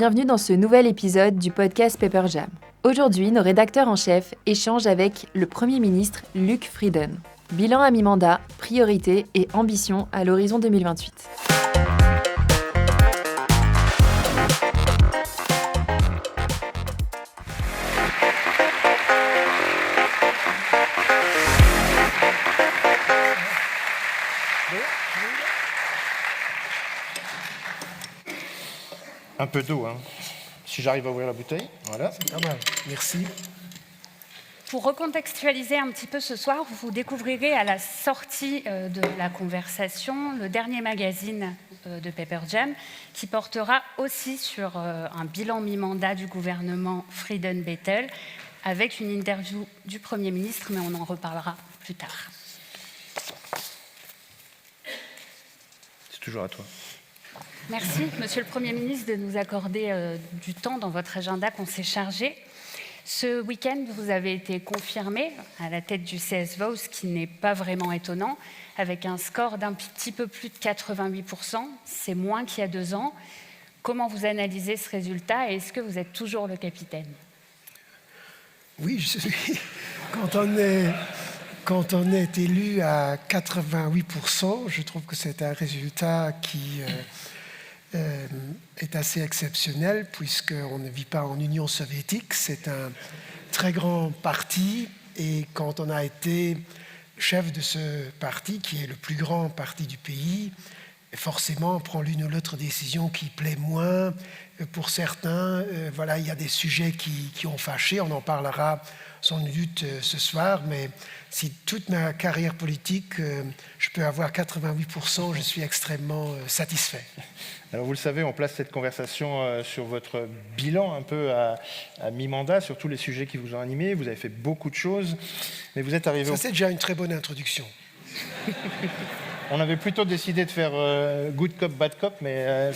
bienvenue dans ce nouvel épisode du podcast Paper Jam. Aujourd'hui, nos rédacteurs en chef échangent avec le Premier ministre Luc Frieden. Bilan à mi-mandat, priorités et ambition à l'horizon 2028. Un peu d'eau, hein. Si j'arrive à ouvrir la bouteille, voilà. C'est pas mal, merci. Pour recontextualiser un petit peu ce soir, vous découvrirez à la sortie de la conversation le dernier magazine de Paper Jam qui portera aussi sur un bilan mi-mandat du gouvernement Frieden-Bettel avec une interview du Premier ministre, mais on en reparlera plus tard. C'est toujours à toi. Merci, Monsieur le Premier ministre, de nous accorder du temps dans votre agenda qu'on s'est chargé. Ce week-end, vous avez été confirmé à la tête du CS Vaud, ce qui n'est pas vraiment étonnant, avec un score d'un petit peu plus de 88%. C'est moins qu'il y a 2 ans. Comment vous analysez ce résultat et est-ce que vous êtes toujours le capitaine ? Oui, quand on est élu à 88%, je trouve que c'est un résultat qui est assez exceptionnel puisqu'on ne vit pas en Union soviétique. C'est un très grand parti et quand on a été chef de ce parti, qui est le plus grand parti du pays, forcément on prend l'une ou l'autre décision qui plaît moins. Pour certains, voilà, il y a des sujets qui ont fâché, on en parlera sans doute ce soir, mais si toute ma carrière politique, je peux avoir 88%, je suis extrêmement satisfait. Alors vous le savez, on place cette conversation sur votre bilan un peu à mi-mandat, sur tous les sujets qui vous ont animé. Vous avez fait beaucoup de choses, mais vous êtes arrivé... Ça, c'est déjà une très bonne introduction. On avait plutôt décidé de faire good cop, bad cop, mais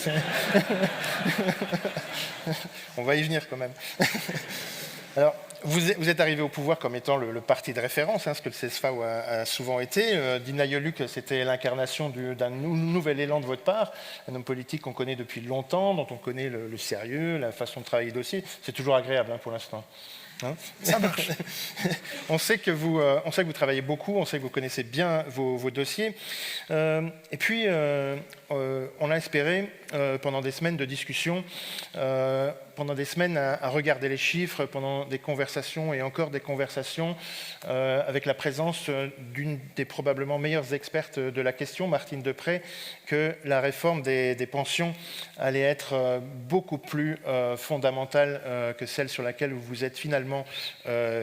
on va y venir quand même. Alors, vous êtes arrivé au pouvoir comme étant le parti de référence, ce que le CSFAO a souvent été. Dina Yoluc, c'était l'incarnation d'un nouvel élan de votre part, un homme politique qu'on connaît depuis longtemps, dont on connaît le sérieux, la façon de travailler le dossier. C'est toujours agréable pour l'instant. Ça marche. On sait que vous travaillez beaucoup, on sait que vous connaissez bien vos dossiers. Et puis, on a espéré, pendant des semaines de discussion, pendant des semaines à regarder les chiffres, pendant des conversations et encore des conversations, avec la présence d'une des probablement meilleures expertes de la question, Martine Deprez, que la réforme des pensions allait être beaucoup plus fondamentale que celle sur laquelle vous vous êtes finalement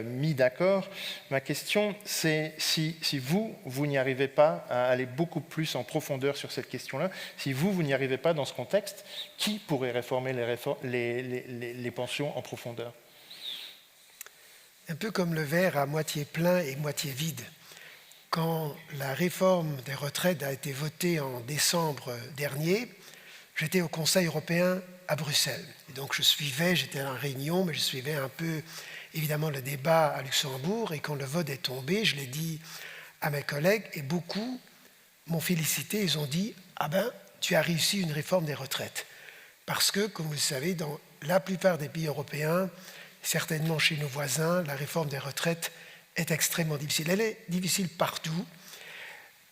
mis d'accord. Ma question, c'est si vous n'y arrivez pas à aller beaucoup plus en profondeur sur cette question-là, si vous n'y arrivez pas dans ce contexte, qui pourrait réformer les pensions en profondeur ? Un peu comme le verre à moitié plein et moitié vide. Quand la réforme des retraites a été votée en décembre dernier, j'étais au Conseil européen à Bruxelles. Et donc j'étais en réunion, mais je suivais un peu évidemment le débat à Luxembourg. Et quand le vote est tombé, je l'ai dit à mes collègues et beaucoup m'ont félicité. Ils ont dit « Ah ben, tu as réussi une réforme des retraites ». Parce que, comme vous le savez, dans la plupart des pays européens, certainement chez nos voisins, la réforme des retraites est extrêmement difficile. Elle est difficile partout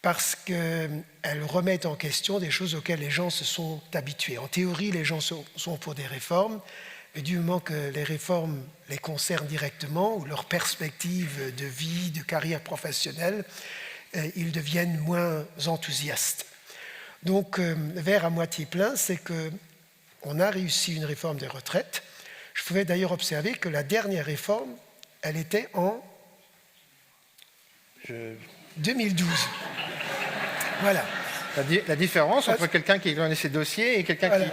parce qu'elle remet en question des choses auxquelles les gens se sont habitués. En théorie, les gens sont pour des réformes, mais du moment que les réformes les concernent directement ou leur perspective de vie, de carrière professionnelle, ils deviennent moins enthousiastes. Donc, le verre à moitié plein, c'est qu'on a réussi une réforme des retraites. Je pouvais d'ailleurs observer que la dernière réforme, elle était en 2012. Voilà. La différence entre quelqu'un qui connaît ses dossiers et quelqu'un qui...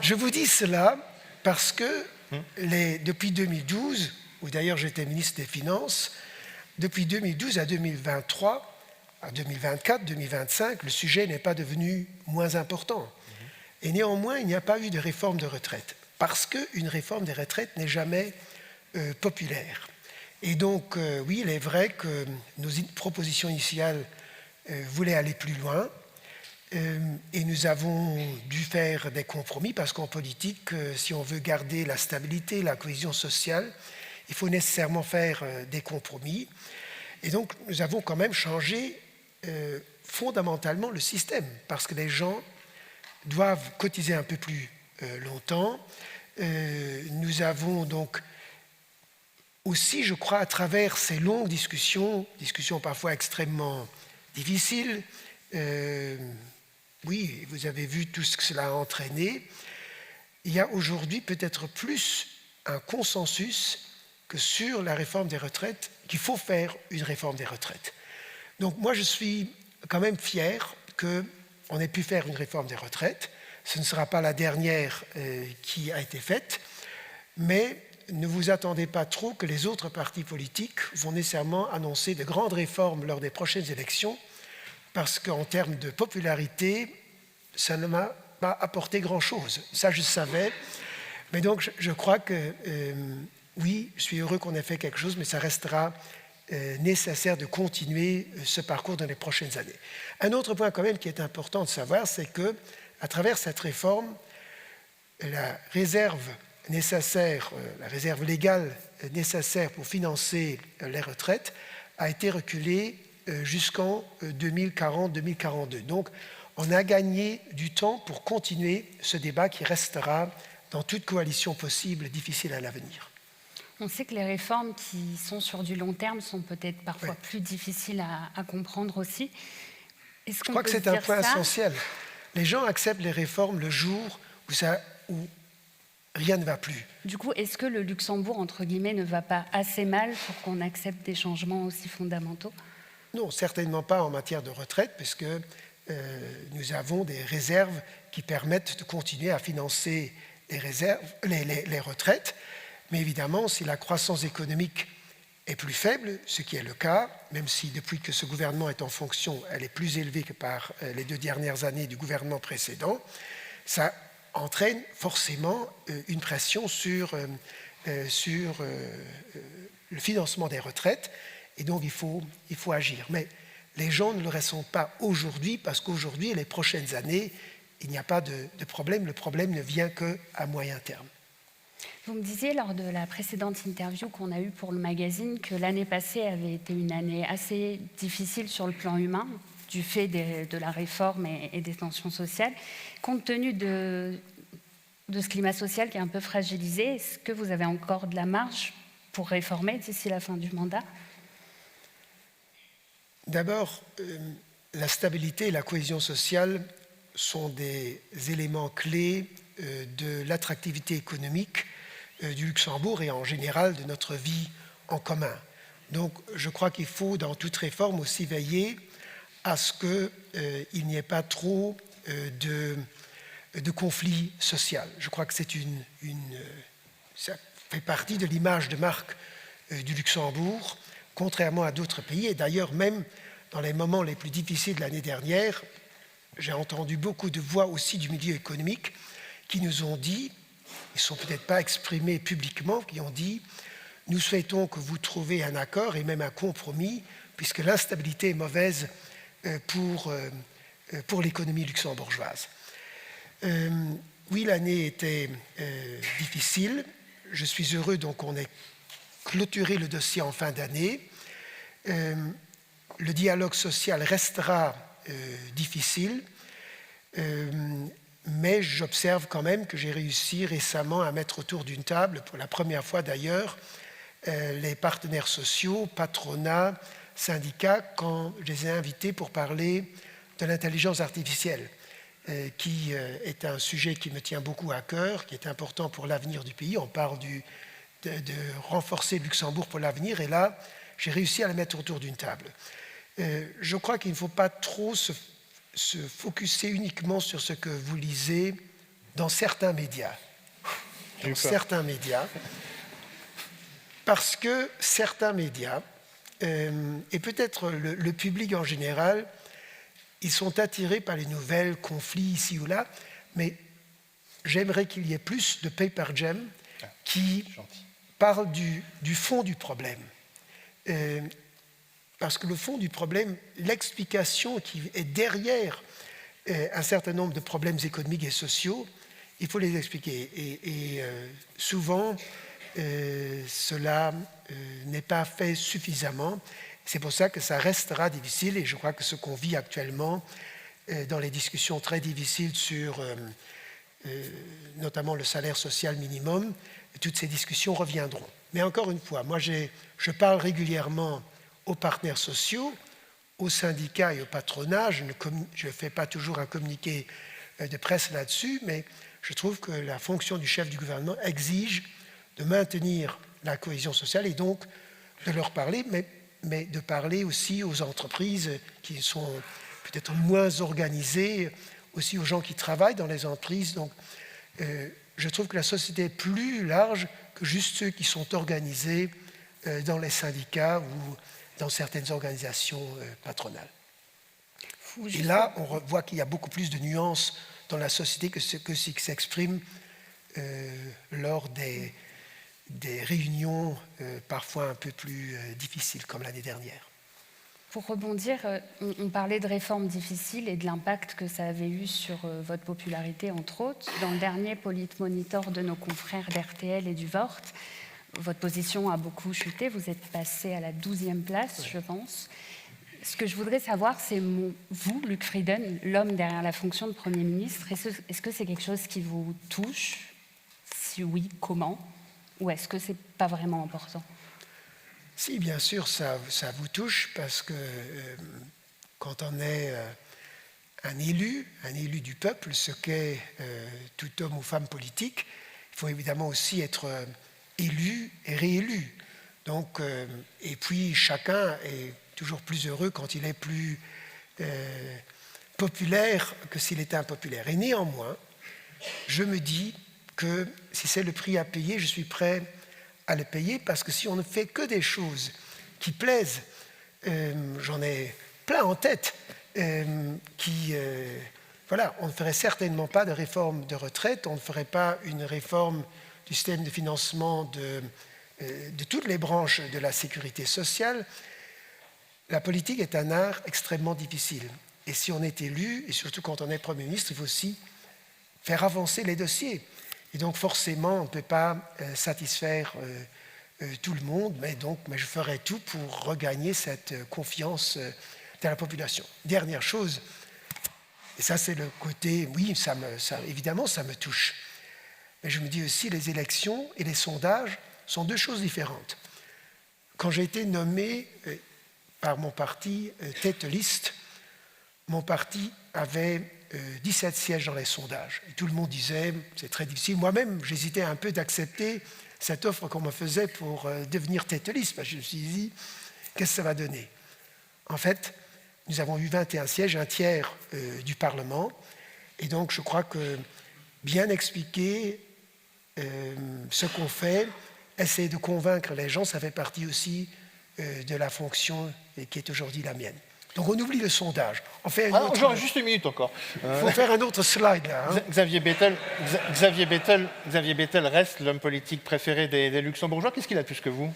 Je vous dis cela parce que depuis 2012, où d'ailleurs j'étais ministre des Finances, depuis 2012 à 2023, à 2024, 2025, le sujet n'est pas devenu moins important. Et néanmoins, il n'y a pas eu de réforme de retraite, parce qu'une réforme des retraites n'est jamais populaire. Et donc, oui, il est vrai que nos propositions initiales voulaient aller plus loin, Et nous avons dû faire des compromis parce qu'en politique, si on veut garder la stabilité, la cohésion sociale, il faut nécessairement faire des compromis. Et donc, nous avons quand même changé fondamentalement le système parce que les gens doivent cotiser un peu plus longtemps. Nous avons donc aussi, je crois, à travers ces longues discussions parfois extrêmement difficiles, oui, vous avez vu tout ce que cela a entraîné, il y a aujourd'hui peut-être plus un consensus que sur la réforme des retraites, qu'il faut faire une réforme des retraites. Donc moi, je suis quand même fier qu'on ait pu faire une réforme des retraites. Ce ne sera pas la dernière qui a été faite, mais ne vous attendez pas trop que les autres partis politiques vont nécessairement annoncer de grandes réformes lors des prochaines élections, parce qu'en termes de popularité, ça ne m'a pas apporté grand-chose. Ça, je savais. Mais donc, je crois que, oui, je suis heureux qu'on ait fait quelque chose, mais ça restera nécessaire de continuer ce parcours dans les prochaines années. Un autre point quand même qui est important de savoir, c'est qu'à travers cette réforme, la réserve nécessaire, la réserve légale nécessaire pour financer les retraites a été reculée jusqu'en 2040-2042. Donc, on a gagné du temps pour continuer ce débat qui restera dans toute coalition possible difficile à l'avenir. On sait que les réformes qui sont sur du long terme sont peut-être parfois plus difficiles à comprendre aussi. Je crois que c'est un point essentiel. Les gens acceptent les réformes le jour où rien ne va plus. Du coup, est-ce que le Luxembourg, entre guillemets, ne va pas assez mal pour qu'on accepte des changements aussi fondamentaux ? Non, certainement pas en matière de retraite, puisque nous avons des réserves qui permettent de continuer à financer les retraites. Mais évidemment, si la croissance économique est plus faible, ce qui est le cas, même si depuis que ce gouvernement est en fonction, elle est plus élevée que par les 2 dernières années du gouvernement précédent, ça entraîne forcément une pression sur le financement des retraites. Et donc, il faut agir. Mais les gens ne le ressentent pas aujourd'hui, parce qu'aujourd'hui et les prochaines années, il n'y a pas de problème. Le problème ne vient qu'à moyen terme. Vous me disiez lors de la précédente interview qu'on a eue pour le magazine que l'année passée avait été une année assez difficile sur le plan humain, du fait de la réforme et des tensions sociales. Compte tenu de ce climat social qui est un peu fragilisé, est-ce que vous avez encore de la marge pour réformer d'ici la fin du mandat ? D'abord, la stabilité et la cohésion sociale sont des éléments clés de l'attractivité économique du Luxembourg et en général de notre vie en commun. Donc je crois qu'il faut dans toute réforme aussi veiller à ce qu'il n'y ait pas trop de conflits sociaux. Je crois que ça fait partie de l'image de marque du Luxembourg, contrairement à d'autres pays. Et d'ailleurs, même dans les moments les plus difficiles de l'année dernière, j'ai entendu beaucoup de voix aussi du milieu économique qui nous ont dit, ils ne sont peut-être pas exprimés publiquement, qui ont dit « Nous souhaitons que vous trouviez un accord et même un compromis, puisque l'instabilité est mauvaise pour l'économie luxembourgeoise. » Oui, l'année était difficile. Je suis heureux donc qu'on ait clôturé le dossier en fin d'année. Le dialogue social restera difficile, mais j'observe quand même que j'ai réussi récemment à mettre autour d'une table, pour la première fois d'ailleurs, les partenaires sociaux, patronat, syndicats, quand je les ai invités pour parler de l'intelligence artificielle, qui est un sujet qui me tient beaucoup à cœur, qui est important pour l'avenir du pays. On parle de renforcer Luxembourg pour l'avenir, et là, j'ai réussi à la mettre autour d'une table. Je crois qu'il ne faut pas trop se focusser uniquement sur ce que vous lisez dans certains médias. Parce que certains médias, et peut-être le public en général, ils sont attirés par les nouvelles, conflits ici ou là, mais j'aimerais qu'il y ait plus de Paper Jam qui parlent du fond du problème. Parce que le fond du problème, l'explication qui est derrière un certain nombre de problèmes économiques et sociaux, il faut les expliquer. Et souvent, cela n'est pas fait suffisamment. C'est pour ça que ça restera difficile, et je crois que ce qu'on vit actuellement dans les discussions très difficiles sur notamment le salaire social minimum, toutes ces discussions reviendront. Mais encore une fois, moi je parle régulièrement aux partenaires sociaux, aux syndicats et au patronat. Je ne fais pas toujours un communiqué de presse là-dessus, mais je trouve que la fonction du chef du gouvernement exige de maintenir la cohésion sociale et donc de leur parler, mais de parler aussi aux entreprises qui sont peut-être moins organisées, aussi aux gens qui travaillent dans les entreprises. Donc, je trouve que la société est plus large que juste ceux qui sont organisés dans les syndicats ou dans certaines organisations patronales. Et là, on voit qu'il y a beaucoup plus de nuances dans la société que ce qui s'exprime lors des réunions parfois un peu plus difficiles, comme l'année dernière. Pour rebondir, on parlait de réformes difficiles et de l'impact que ça avait eu sur votre popularité, entre autres. Dans le dernier Politmonitor de nos confrères d'RTL et du VORT, votre position a beaucoup chuté. Vous êtes passé à la 12e place, je pense. Ce que je voudrais savoir, c'est vous, Luc Frieden, l'homme derrière la fonction de Premier ministre, est-ce que c'est quelque chose qui vous touche? Si oui, comment? Ou est-ce que ce n'est pas vraiment important? Si, bien sûr, ça vous touche, parce que quand on est un élu du peuple, ce qu'est tout homme ou femme politique, il faut évidemment aussi être élu et réélu. Donc, et puis, chacun est toujours plus heureux quand il est plus populaire que s'il était impopulaire. Et néanmoins, je me dis que si c'est le prix à payer, je suis prêt à le payer, parce que si on ne fait que des choses qui plaisent, j'en ai plein en tête, voilà, on ne ferait certainement pas de réforme de retraite, on ne ferait pas une réforme du système de financement de toutes les branches de la sécurité sociale. La politique est un art extrêmement difficile. Et si on est élu, et surtout quand on est Premier ministre, il faut aussi faire avancer les dossiers. Et donc forcément, on ne peut pas satisfaire tout le monde, mais je ferai tout pour regagner cette confiance de la population. Dernière chose, et ça c'est le côté, oui, évidemment ça me touche, mais je me dis aussi les élections et les sondages sont deux choses différentes. Quand j'ai été nommé par mon parti tête de liste, mon parti avait 17 sièges dans les sondages. Et tout le monde disait, c'est très difficile. Moi-même, j'hésitais un peu d'accepter cette offre qu'on me faisait pour devenir tête de liste, parce que je me suis dit, qu'est-ce que ça va donner? En fait, nous avons eu 21 sièges, un tiers du Parlement. Et donc, je crois que bien expliquer ce qu'on fait, essayer de convaincre les gens, ça fait partie aussi de la fonction qui est aujourd'hui la mienne. Donc on oublie le sondage. On fait j'aurais juste une minute encore. Il faut faire un autre slide là. Hein. Xavier Bettel reste l'homme politique préféré des Luxembourgeois. Qu'est-ce qu'il a de plus que vous?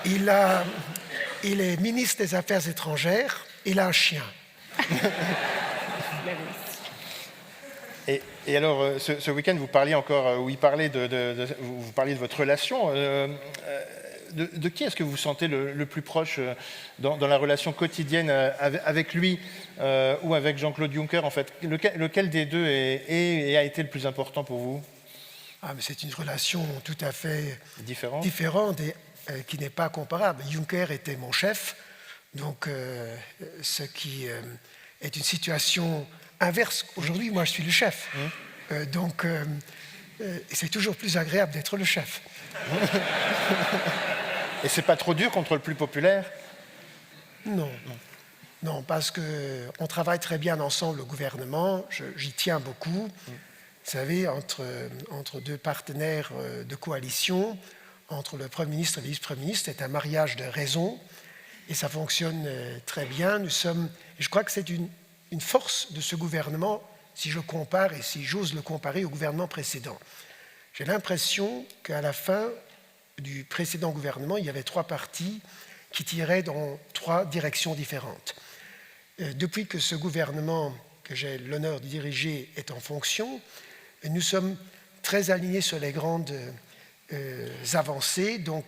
Il est ministre des Affaires étrangères. Il a un chien. Et alors, ce week-end, vous parliez encore, vous parliez de votre relation. De qui est-ce que vous vous sentez le plus proche dans la relation quotidienne avec lui ou avec Jean-Claude Juncker, en fait? Lequel des deux a été le plus important pour vous? Mais c'est une relation tout à fait différente et qui n'est pas comparable. Juncker était mon chef, donc ce qui est une situation inverse. Aujourd'hui, moi, je suis le chef. Donc, c'est toujours plus agréable d'être le chef. Et c'est pas trop dur contre le plus populaire? Non, parce qu'on travaille très bien ensemble au gouvernement, j'y tiens beaucoup. Vous savez, entre deux partenaires de coalition, entre le Premier ministre et le vice-premier ministre, c'est un mariage de raison, et ça fonctionne très bien. Je crois que c'est une force de ce gouvernement, si je compare et si j'ose le comparer au gouvernement précédent. J'ai l'impression qu'à la fin du précédent gouvernement, il y avait 3 partis qui tiraient dans 3 directions différentes. depuis que ce gouvernement que j'ai l'honneur de diriger est en fonction, nous sommes très alignés sur les grandes avancées. Donc,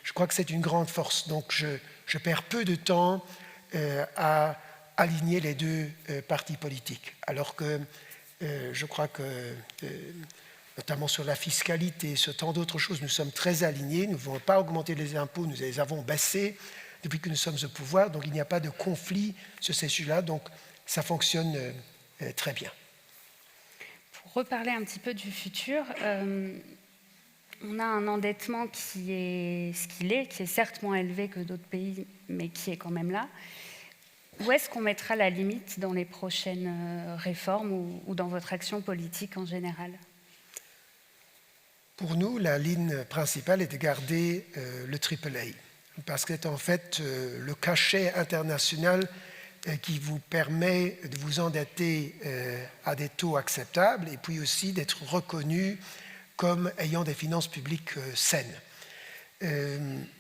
je crois que c'est une grande force. Donc, je perds peu de temps à aligner les deux partis politiques. Alors que je crois que, notamment sur la fiscalité, sur tant d'autres choses, nous sommes très alignés. Nous ne voulons pas augmenter les impôts, nous les avons baissés depuis que nous sommes au pouvoir. Donc, il n'y a pas de conflit sur ces sujets-là. Donc, ça fonctionne très bien. Pour reparler un petit peu du futur, on a un endettement qui est ce qu'il est, qui est certes moins élevé que d'autres pays, mais qui est quand même là. Où est-ce qu'on mettra la limite dans les prochaines réformes ou dans votre action politique en général? Pour nous, la ligne principale est de garder le AAA, parce que c'est en fait le cachet international qui vous permet de vous endetter à des taux acceptables et puis aussi d'être reconnu comme ayant des finances publiques saines.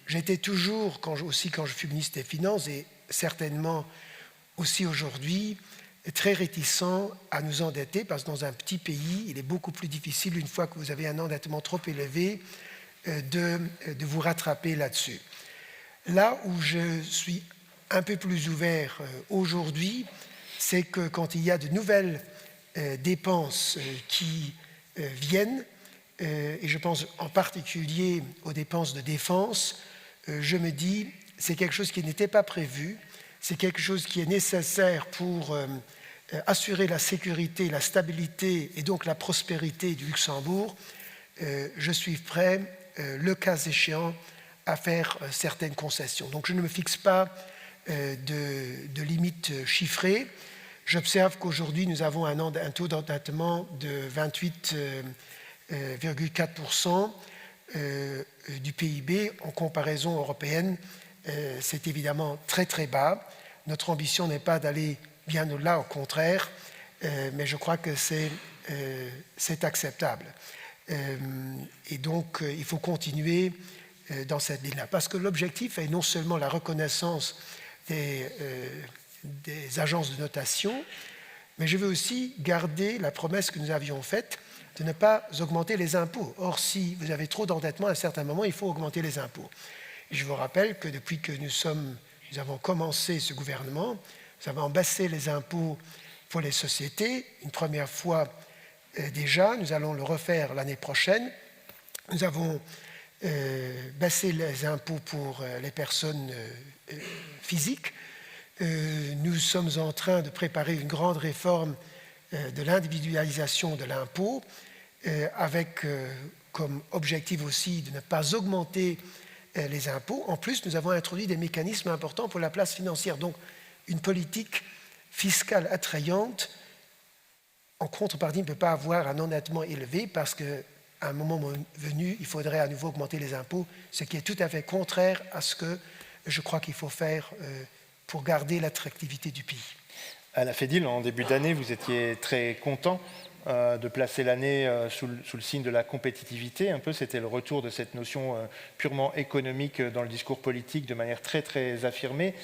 J'étais toujours, quand je fus ministre des Finances, et certainement aussi aujourd'hui, très réticent à nous endetter, parce que dans un petit pays, il est beaucoup plus difficile, une fois que vous avez un endettement trop élevé, de vous rattraper là-dessus. Là où je suis un peu plus ouvert aujourd'hui, c'est que quand il y a de nouvelles dépenses qui viennent, et je pense en particulier aux dépenses de défense, je me dis, c'est quelque chose qui n'était pas prévu, c'est quelque chose qui est nécessaire pour assurer la sécurité, la stabilité et donc la prospérité du Luxembourg. Je suis prêt, le cas échéant, à faire certaines concessions. Donc je ne me fixe pas de limite chiffrée. J'observe qu'aujourd'hui, nous avons un taux d'endettement de 28,4% du PIB. En comparaison européenne, c'est évidemment très très bas. Notre ambition n'est pas d'aller bien au-delà, au contraire, mais je crois que c'est acceptable. Et donc, il faut continuer dans cette ligne-là, parce que l'objectif est non seulement la reconnaissance des agences de notation, mais je veux aussi garder la promesse que nous avions faite de ne pas augmenter les impôts. Or, si vous avez trop d'endettement, à un certain moment, il faut augmenter les impôts. Et je vous rappelle que depuis que nous avons commencé ce gouvernement, nous avons baissé les impôts pour les sociétés, une première fois déjà, nous allons le refaire l'année prochaine. Nous avons baissé les impôts pour les personnes physiques. Nous sommes en train de préparer une grande réforme de l'individualisation de l'impôt, avec comme objectif aussi de ne pas augmenter les impôts. En plus, nous avons introduit des mécanismes importants pour la place financière. Donc, une politique fiscale attrayante, en contrepartie, ne peut pas avoir un endettement élevé parce qu'à un moment venu, il faudrait à nouveau augmenter les impôts, ce qui est tout à fait contraire à ce que je crois qu'il faut faire pour garder l'attractivité du pays. À la FEDIL, en début d'année, vous étiez très content de placer l'année sous le signe de la compétitivité. Un peu, c'était le retour de cette notion purement économique dans le discours politique de manière très, très affirmée.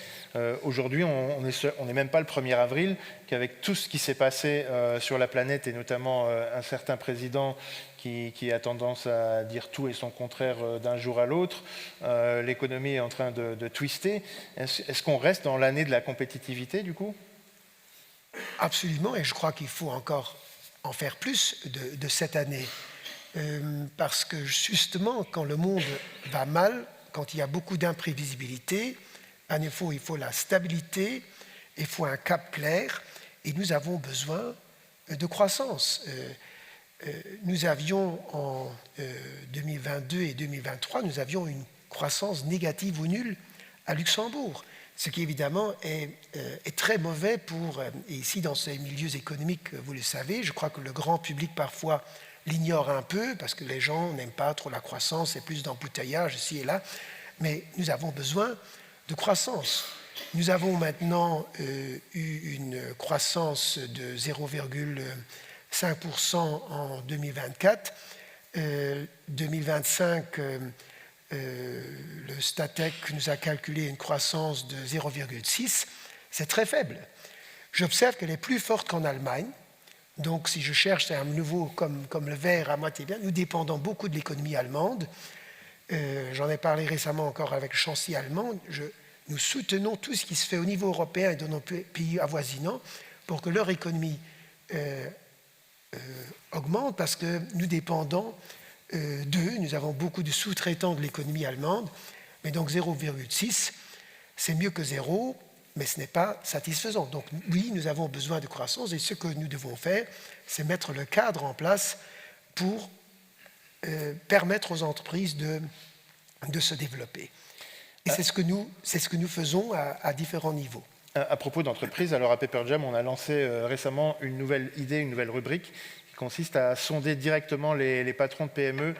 Aujourd'hui, on n'est même pas le 1er avril, qu'avec tout ce qui s'est passé sur la planète, et notamment un certain président qui a tendance à dire tout et son contraire d'un jour à l'autre, l'économie est en train de twister. Est-ce qu'on reste dans l'année de la compétitivité, du coup ? Absolument, et je crois qu'il faut encore en faire plus de cette année. Parce que justement, quand le monde va mal, quand il y a beaucoup d'imprévisibilité, il faut la stabilité, il faut un cap clair, et nous avons besoin de croissance. Nous avions en 2022 et 2023, nous avions une croissance négative ou nulle à Luxembourg. Ce qui évidemment est très mauvais pour, et ici dans ces milieux économiques, vous le savez, je crois que le grand public parfois l'ignore un peu, parce que les gens n'aiment pas trop la croissance, c'est plus d'embouteillage ici et là, mais nous avons besoin de croissance. Nous avons maintenant eu une croissance de 0,5% en 2024. 2025, le Statec nous a calculé une croissance de 0,6. c'est très faible. J'observe qu'elle est plus forte qu'en Allemagne. Donc si je cherche un nouveau comme le verre à moitié plein, nous dépendons beaucoup de l'économie allemande. J'en ai parlé récemment encore avec le chancelier allemand. Nous soutenons tout ce qui se fait au niveau européen et de nos pays avoisinants pour que leur économie augmente, parce que nous dépendons d'eux. Nous avons beaucoup de sous-traitants de l'économie allemande, mais donc 0,6, c'est mieux que 0, mais ce n'est pas satisfaisant. Donc oui, nous avons besoin de croissance, et ce que nous devons faire, c'est mettre le cadre en place pour permettre aux entreprises de se développer. Et c'est ce que nous faisons à différents niveaux. À propos d'entreprise, alors à Pepper Jam, on a lancé récemment une nouvelle idée, une nouvelle rubrique qui consiste à sonder directement les patrons de PME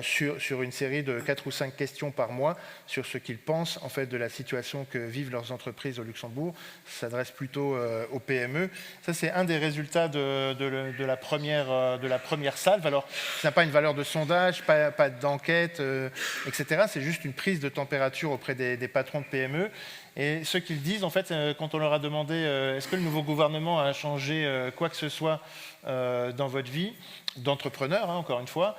sur une série de 4 ou 5 questions par mois sur ce qu'ils pensent en fait de la situation que vivent leurs entreprises au Luxembourg. Ça s'adresse plutôt aux PME. Ça, c'est un des résultats de la première salve. Alors, ça n'a pas une valeur de sondage, pas d'enquête, etc. C'est juste une prise de température auprès des patrons de PME. Et ce qu'ils disent, en fait, quand on leur a demandé est-ce que le nouveau gouvernement a changé quoi que ce soit dans votre vie, d'entrepreneur, encore une fois,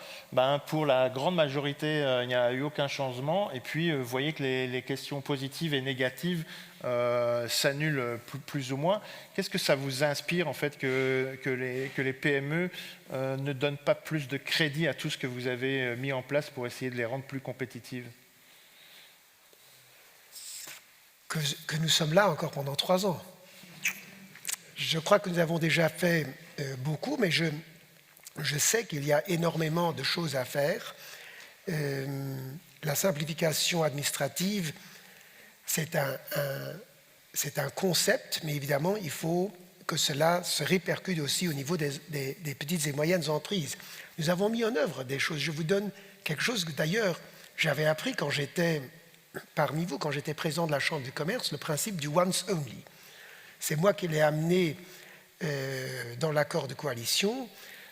pour la grande majorité, il n'y a eu aucun changement. Et puis, vous voyez que les questions positives et négatives s'annulent plus ou moins. Qu'est-ce que ça vous inspire, en fait, que les PME ne donnent pas plus de crédit à tout ce que vous avez mis en place pour essayer de les rendre plus compétitives ? Que nous sommes là encore pendant 3 ans. Je crois que nous avons déjà fait beaucoup, mais je sais qu'il y a énormément de choses à faire. La simplification administrative, c'est un concept, mais évidemment, il faut que cela se répercute aussi au niveau des petites et moyennes entreprises. Nous avons mis en œuvre des choses. Je vous donne quelque chose que d'ailleurs j'avais appris quand j'étais parmi vous, quand j'étais président de la Chambre du commerce, le principe du once only. C'est moi qui l'ai amené dans l'accord de coalition.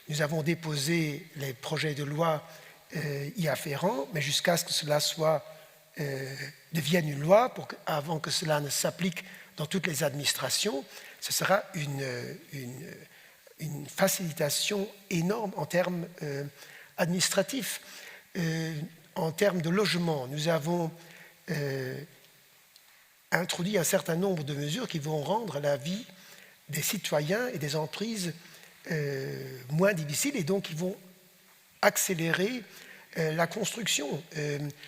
Nous avons déposé les projets de loi y afférents, mais jusqu'à ce que cela devienne une loi, avant que cela ne s'applique dans toutes les administrations, ce sera une facilitation énorme en termes administratifs. En termes de logement, nous avons introduit un certain nombre de mesures qui vont rendre la vie des citoyens et des entreprises moins difficile, et donc ils vont accélérer la construction.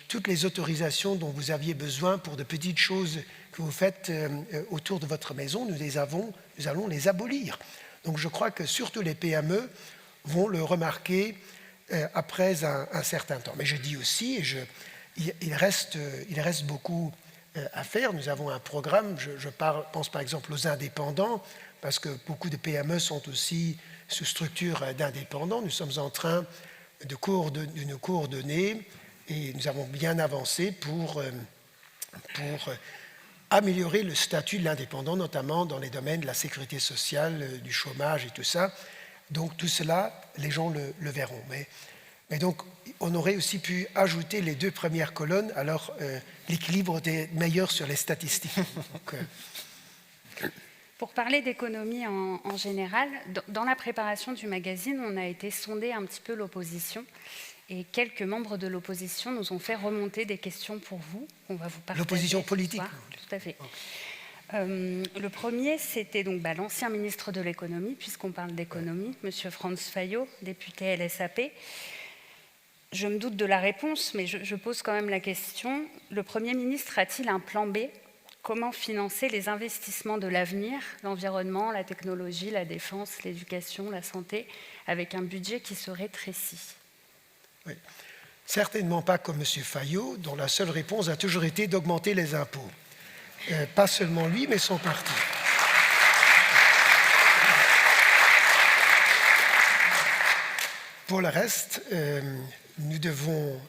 Toutes les autorisations dont vous aviez besoin pour de petites choses que vous faites autour de votre maison, nous allons les abolir. Donc je crois que surtout les PME vont le remarquer après un certain temps. Mais je dis aussi, il reste beaucoup à faire. Nous avons un programme, je pense par exemple aux indépendants, parce que beaucoup de PME sont aussi sous structure d'indépendants. Nous sommes en train de nous coordonner et nous avons bien avancé pour améliorer le statut de l'indépendant, notamment dans les domaines de la sécurité sociale, du chômage et tout ça. Donc tout cela, les gens le verront. Mais donc, on aurait aussi pu ajouter les 2 premières colonnes, alors l'équilibre était meilleur sur les statistiques. Donc, Pour parler d'économie en général, dans la préparation du magazine, on a été sonder un petit peu l'opposition. Et quelques membres de l'opposition nous ont fait remonter des questions pour vous. On va vous partager. L'opposition politique. Tout à fait. Le premier, c'était donc l'ancien ministre de l'économie, puisqu'on parle d'économie, M. Franz Fayot, député LSAP. Je me doute de la réponse, mais je pose quand même la question. Le Premier ministre a-t-il un plan B ? Comment financer les investissements de l'avenir, l'environnement, la technologie, la défense, l'éducation, la santé, avec un budget qui se rétrécit ? Oui. Certainement pas comme M. Fayot, dont la seule réponse a toujours été d'augmenter les impôts. Pas seulement lui, mais son parti. Pour le reste, nous devons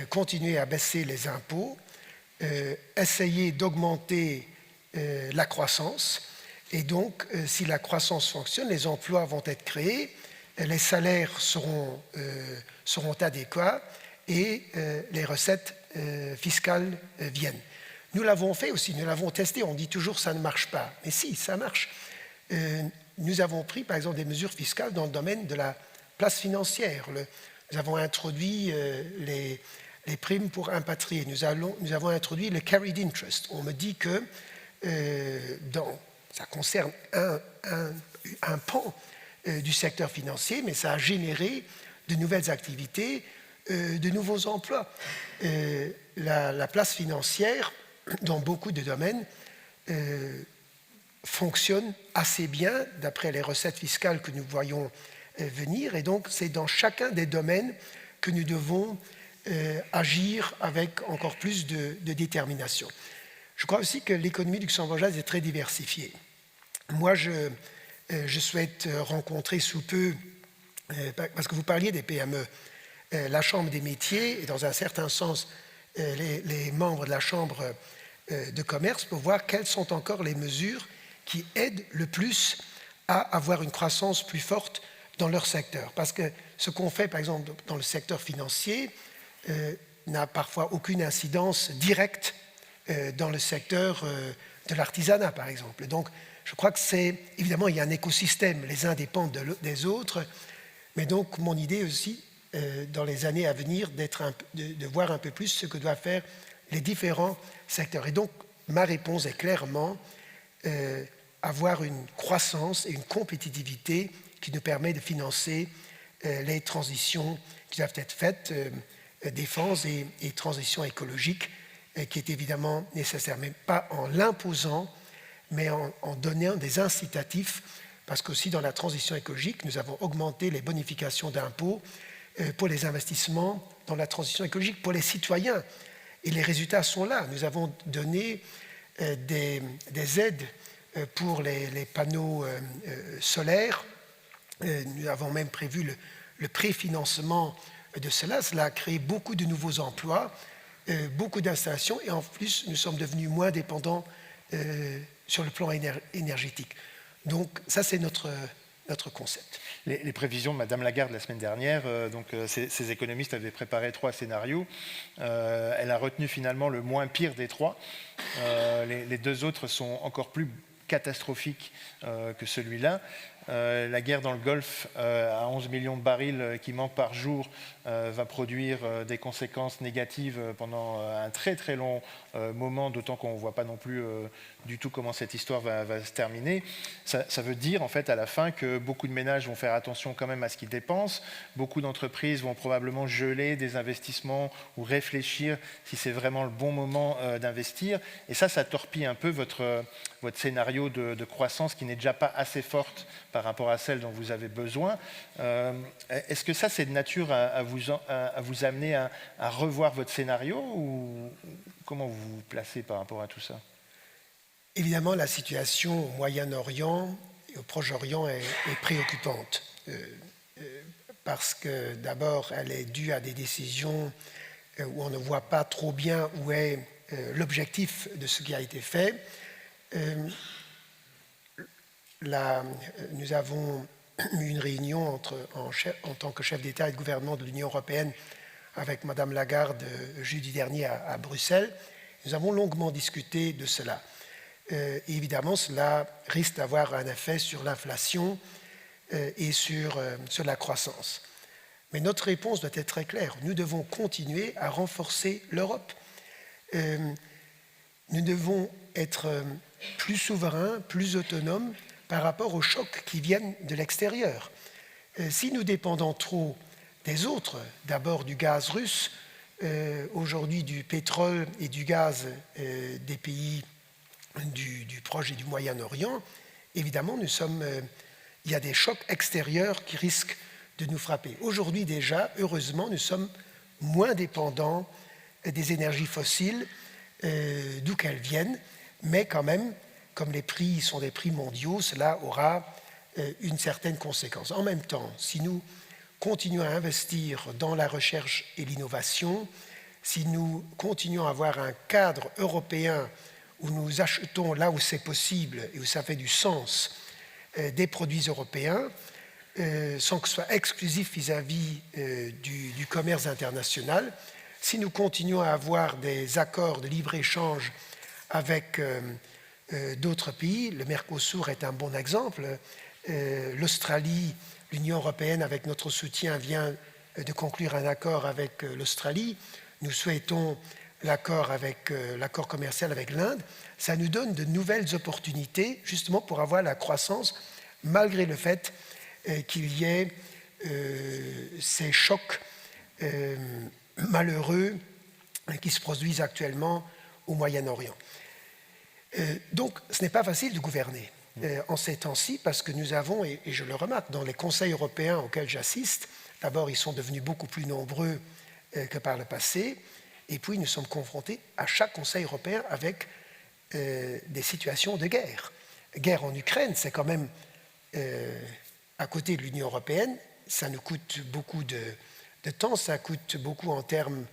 continuer à baisser les impôts, essayer d'augmenter la croissance. Et donc, si la croissance fonctionne, les emplois vont être créés, les salaires seront adéquats et les recettes fiscales viennent. Nous l'avons fait aussi, nous l'avons testé, on dit toujours ça ne marche pas. Mais si, ça marche. Nous avons pris par exemple des mesures fiscales dans le domaine de la place financière. Nous avons introduit les primes pour impatriés. Nous avons introduit le carried interest. On me dit que ça concerne un pan du secteur financier, mais ça a généré de nouvelles activités, de nouveaux emplois. La place financière, dans beaucoup de domaines, fonctionne assez bien d'après les recettes fiscales que nous voyons venir. Et donc, c'est dans chacun des domaines que nous devons agir avec encore plus de détermination. Je crois aussi que l'économie luxembourgeoise est très diversifiée. Moi, je souhaite rencontrer sous peu, parce que vous parliez des PME, la Chambre des métiers et dans un certain sens les membres de la Chambre de commerce pour voir quelles sont encore les mesures qui aident le plus à avoir une croissance plus forte dans leur secteur. Parce que ce qu'on fait, par exemple, dans le secteur financier n'a parfois aucune incidence directe dans le secteur de l'artisanat, par exemple. Donc, je crois que évidemment, il y a un écosystème, les uns dépendent des autres, mais donc mon idée aussi, dans les années à venir, de voir un peu plus ce que doivent faire les différents secteurs. Et donc, ma réponse est clairement avoir une croissance et une compétitivité qui nous permet de financer les transitions qui doivent être faites, défense et transition écologique, qui est évidemment nécessaire, mais pas en l'imposant, mais en donnant des incitatifs, parce qu'aussi dans la transition écologique, nous avons augmenté les bonifications d'impôts pour les investissements dans la transition écologique, pour les citoyens. Et les résultats sont là. Nous avons donné des aides pour les panneaux solaires. Nous avons même prévu le préfinancement de cela. Cela a créé beaucoup de nouveaux emplois, beaucoup d'installations, et en plus, nous sommes devenus moins dépendants sur le plan énergétique. Donc, ça, c'est notre concept. Les prévisions de Mme Lagarde la semaine dernière, ces économistes avaient préparé 3 scénarios. Elle a retenu finalement le moins pire des 3. Les 2 autres sont encore plus catastrophiques que celui-là. La guerre dans le Golfe, à 11 millions de barils qui manquent par jour, va produire des conséquences négatives pendant un très très long moment, d'autant qu'on ne voit pas non plus du tout comment cette histoire va se terminer. Ça veut dire en fait à la fin que beaucoup de ménages vont faire attention quand même à ce qu'ils dépensent, beaucoup d'entreprises vont probablement geler des investissements ou réfléchir si c'est vraiment le bon moment d'investir, et ça torpille un peu votre scénario de croissance qui n'est déjà pas assez forte par rapport à celle dont vous avez besoin. Est-ce que ça, c'est de nature à vous amener à revoir votre scénario, ou comment vous vous placez par rapport à tout ça? Évidemment, la situation au Moyen-Orient et au Proche-Orient est préoccupante, parce que d'abord, elle est due à des décisions où on ne voit pas trop bien où est l'objectif de ce qui a été fait. Nous avons eu une réunion en tant que chef d'État et de gouvernement de l'Union européenne avec Mme Lagarde jeudi dernier à Bruxelles. Nous avons longuement discuté de cela. Évidemment, cela risque d'avoir un effet sur l'inflation et sur la croissance. Mais notre réponse doit être très claire. Nous devons continuer à renforcer l'Europe. Nous devons être plus souverains, plus autonomes par rapport aux chocs qui viennent de l'extérieur. Si nous dépendons trop des autres, d'abord du gaz russe, aujourd'hui du pétrole et du gaz des pays du Proche et du Moyen-Orient, évidemment, il y a des chocs extérieurs qui risquent de nous frapper. Aujourd'hui déjà, heureusement, nous sommes moins dépendants des énergies fossiles, d'où qu'elles viennent, mais quand même, comme les prix sont des prix mondiaux, cela aura une certaine conséquence. En même temps, si nous continuons à investir dans la recherche et l'innovation, si nous continuons à avoir un cadre européen où nous achetons là où c'est possible et où ça fait du sens des produits européens, sans que ce soit exclusif vis-à-vis du commerce international, si nous continuons à avoir des accords de libre-échange avec d'autres pays. Le Mercosur est un bon exemple. L'Australie, l'Union européenne, avec notre soutien, vient de conclure un accord avec l'Australie. Nous souhaitons l'accord commercial avec l'Inde. Ça nous donne de nouvelles opportunités, justement pour avoir la croissance, malgré le fait qu'il y ait ces chocs malheureux qui se produisent actuellement au Moyen-Orient. Donc, ce n'est pas facile de gouverner en ces temps-ci, parce que nous avons, et je le remarque, dans les conseils européens auxquels j'assiste, d'abord, ils sont devenus beaucoup plus nombreux que par le passé, et puis nous sommes confrontés à chaque conseil européen avec des situations de guerre. Guerre en Ukraine, c'est quand même à côté de l'Union européenne, ça nous coûte beaucoup de temps, ça coûte beaucoup en termes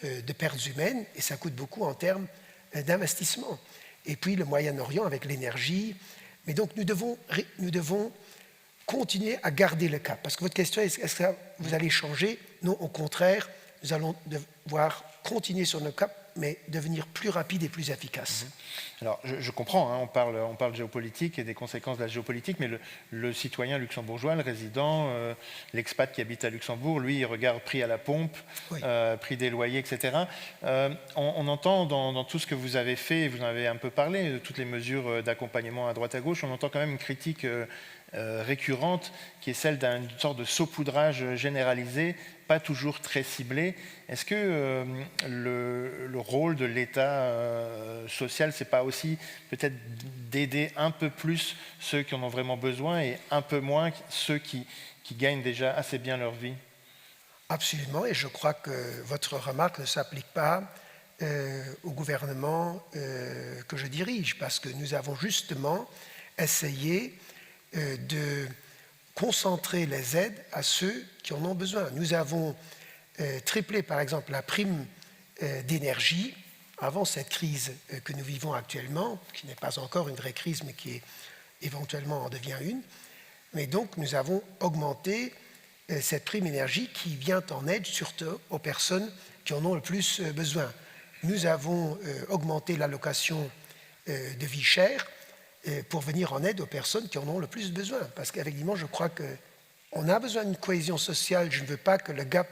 de pertes humaines, et ça coûte beaucoup en termes d'investissement. Et puis le Moyen-Orient avec l'énergie. Mais donc nous devons continuer à garder le cap. Parce que votre question est, est-ce que vous allez changer? Non, au contraire, nous allons devoir continuer sur nos cap, mais devenir plus rapide et plus efficace. Alors, je comprends, hein, on parle géopolitique et des conséquences de la géopolitique, mais le citoyen luxembourgeois, le résident, l'expat qui habite à Luxembourg, lui, il regarde prix à la pompe, oui. Prix des loyers, etc. On entend dans tout ce que vous avez fait, vous en avez un peu parlé, de toutes les mesures d'accompagnement à droite à gauche, on entend quand même une critique récurrente qui est celle d'une sorte de saupoudrage généralisé, pas toujours très ciblé. Est-ce que le rôle de l'État social, c'est pas aussi peut-être d'aider un peu plus ceux qui en ont vraiment besoin et un peu moins ceux qui gagnent déjà assez bien leur vie? Absolument, et je crois que votre remarque ne s'applique pas au gouvernement que je dirige, parce que nous avons justement essayé de concentrer les aides à ceux qui en ont besoin. Nous avons triplé, par exemple, la prime d'énergie avant cette crise que nous vivons actuellement, qui n'est pas encore une vraie crise, mais qui éventuellement en devient une. Mais donc, nous avons augmenté cette prime énergie qui vient en aide surtout aux personnes qui en ont le plus besoin. Nous avons augmenté l'allocation de vie chère pour venir en aide aux personnes qui en ont le plus besoin. Parce qu'effectivement, je crois qu'on a besoin d'une cohésion sociale. Je ne veux pas que le gap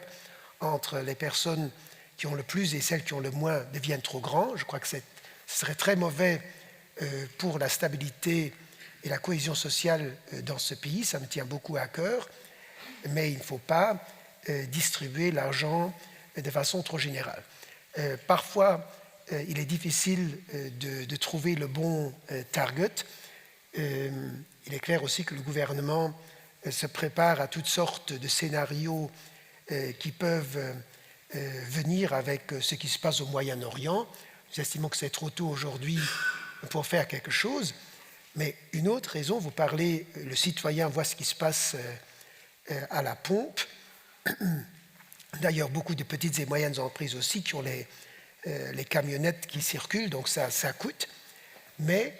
entre les personnes qui ont le plus et celles qui ont le moins devienne trop grand. Je crois que ce serait très mauvais pour la stabilité et la cohésion sociale dans ce pays. Ça me tient beaucoup à cœur. Mais il ne faut pas distribuer l'argent de façon trop générale. Parfois, il est difficile de trouver le bon target. Il est clair aussi que le gouvernement se prépare à toutes sortes de scénarios qui peuvent venir avec ce qui se passe au Moyen-Orient. Nous estimons que c'est trop tôt aujourd'hui pour faire quelque chose. Mais une autre raison, vous parlez, le citoyen voit ce qui se passe à la pompe. D'ailleurs, beaucoup de petites et moyennes entreprises aussi qui ont les camionnettes qui circulent, donc ça coûte. Mais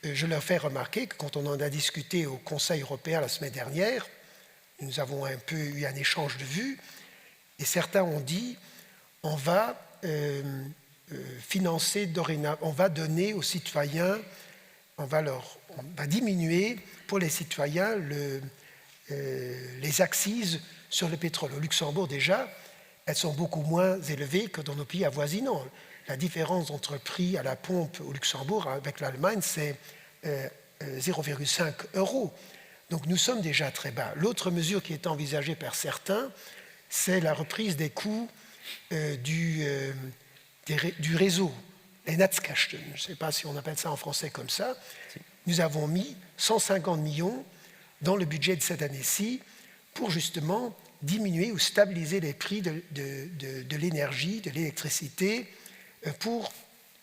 je leur fais remarquer que quand on en a discuté au Conseil européen la semaine dernière, nous avons un peu eu un échange de vues, et certains ont dit on va financer dorénavant, on va donner aux citoyens, on va diminuer pour les citoyens les accises sur le pétrole. Au Luxembourg, déjà, elles sont beaucoup moins élevées que dans nos pays avoisinants. La différence entre le prix à la pompe au Luxembourg avec l'Allemagne, c'est 0,5 €. Donc nous sommes déjà très bas. L'autre mesure qui est envisagée par certains, c'est la reprise des coûts du réseau, les Netzkosten. Je ne sais pas si on appelle ça en français comme ça. Nous avons mis 150 millions dans le budget de cette année-ci pour justement diminuer ou stabiliser les prix de l'énergie, de l'électricité pour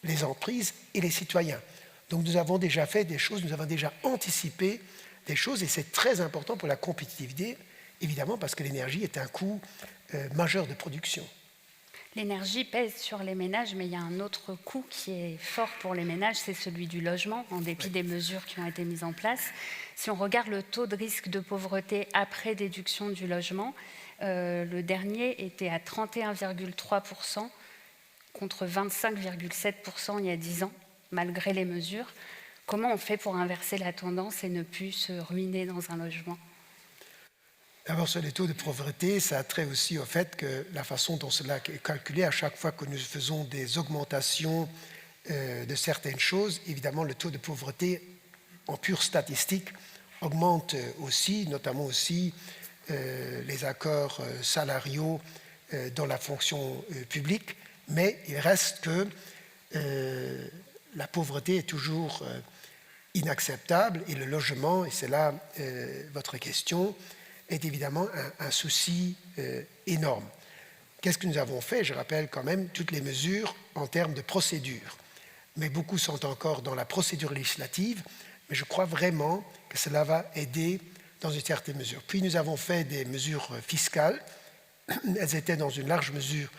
les entreprises et les citoyens. Donc nous avons déjà fait des choses, nous avons déjà anticipé des choses et c'est très important pour la compétitivité, évidemment parce que l'énergie est un coût majeur de production. L'énergie pèse sur les ménages, mais il y a un autre coût qui est fort pour les ménages, c'est celui du logement, en dépit des mesures qui ont été mises en place. Si on regarde le taux de risque de pauvreté après déduction du logement, le dernier était à 31,3% contre 25,7% il y a 10 ans. malgré les mesures. Comment on fait pour inverser la tendance et ne plus se ruiner dans un logement ? D'abord, sur les taux de pauvreté, ça a trait aussi au fait que la façon dont cela est calculé, à chaque fois que nous faisons des augmentations de certaines choses, évidemment, le taux de pauvreté, en pure statistique, augmente aussi, notamment aussi les accords salariaux dans la fonction publique, mais il reste que la pauvreté est toujours inacceptable et le logement, et c'est là votre question, est évidemment un souci énorme. Qu'est-ce que nous avons fait ? Je rappelle quand même toutes les mesures en termes de procédure. Mais beaucoup sont encore dans la procédure législative, mais je crois vraiment que cela va aider dans une certaine mesure. Puis nous avons fait des mesures fiscales. Elles étaient dans une large mesure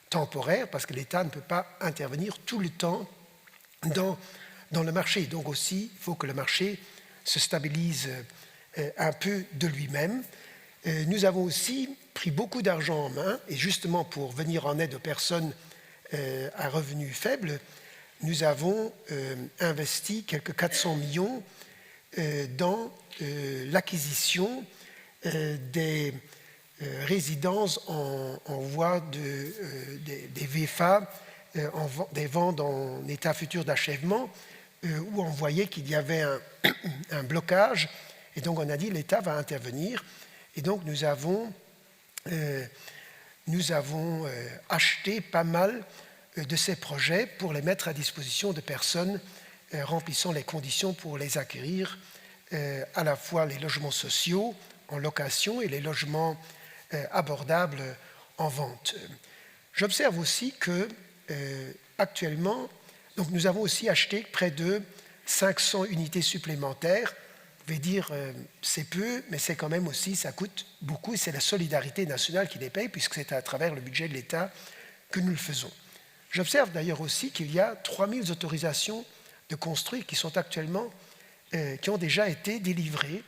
temporaire parce que l'État ne peut pas intervenir tout le temps dans le marché. Donc aussi, il faut que le marché se stabilise un peu de lui-même. Nous avons aussi pris beaucoup d'argent en main, et justement pour venir en aide aux personnes à revenus faibles, nous avons investi quelques 400 millions dans l'acquisition des résidences en voie des VFA, des ventes en état futur d'achèvement, où on voyait qu'il y avait un blocage, et donc on a dit l'État va intervenir. Et donc nous avons acheté pas mal de ces projets pour les mettre à disposition de personnes remplissant les conditions pour les acquérir, à la fois les logements sociaux en location et les logements abordables en vente. J'observe aussi que actuellement, donc nous avons aussi acheté près de 500 unités supplémentaires. Vous pouvez dire c'est peu, mais c'est quand même aussi, ça coûte beaucoup, et c'est la solidarité nationale qui les paye, puisque c'est à travers le budget de l'État que nous le faisons. J'observe d'ailleurs aussi qu'il y a 3000 autorisations de construire qui sont actuellement, qui ont déjà été délivrées.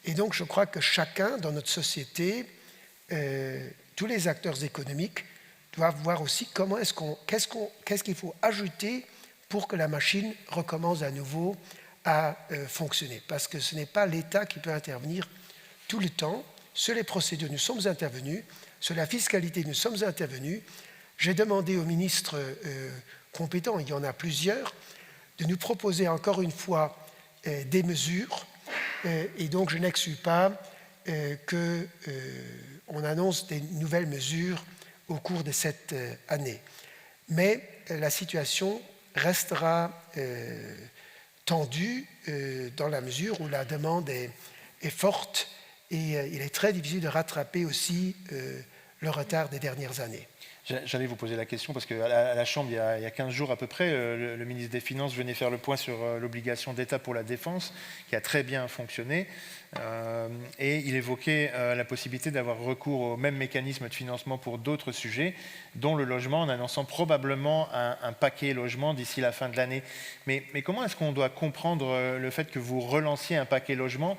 Et donc je crois que chacun dans notre société, tous les acteurs économiques, doivent voir aussi qu'est-ce qu'il faut ajouter pour que la machine recommence à nouveau à fonctionner. Parce que ce n'est pas l'État qui peut intervenir tout le temps. Sur les procédures, nous sommes intervenus. Sur la fiscalité, nous sommes intervenus. J'ai demandé aux ministres compétents, il y en a plusieurs, de nous proposer encore une fois des mesures. Et donc, je n'exclus pas qu'on annonce des nouvelles mesures au cours de cette année. Mais la situation restera tendue dans la mesure où la demande est forte et il est très difficile de rattraper aussi le retard des dernières années. J'allais vous poser la question parce qu'à la Chambre, il y a 15 jours à peu près, le ministre des Finances venait faire le point sur l'obligation d'État pour la défense, qui a très bien fonctionné. Et il évoquait la possibilité d'avoir recours au même mécanisme de financement pour d'autres sujets, dont le logement, en annonçant probablement un paquet logement d'ici la fin de l'année. Mais comment est-ce qu'on doit comprendre le fait que vous relanciez un paquet logement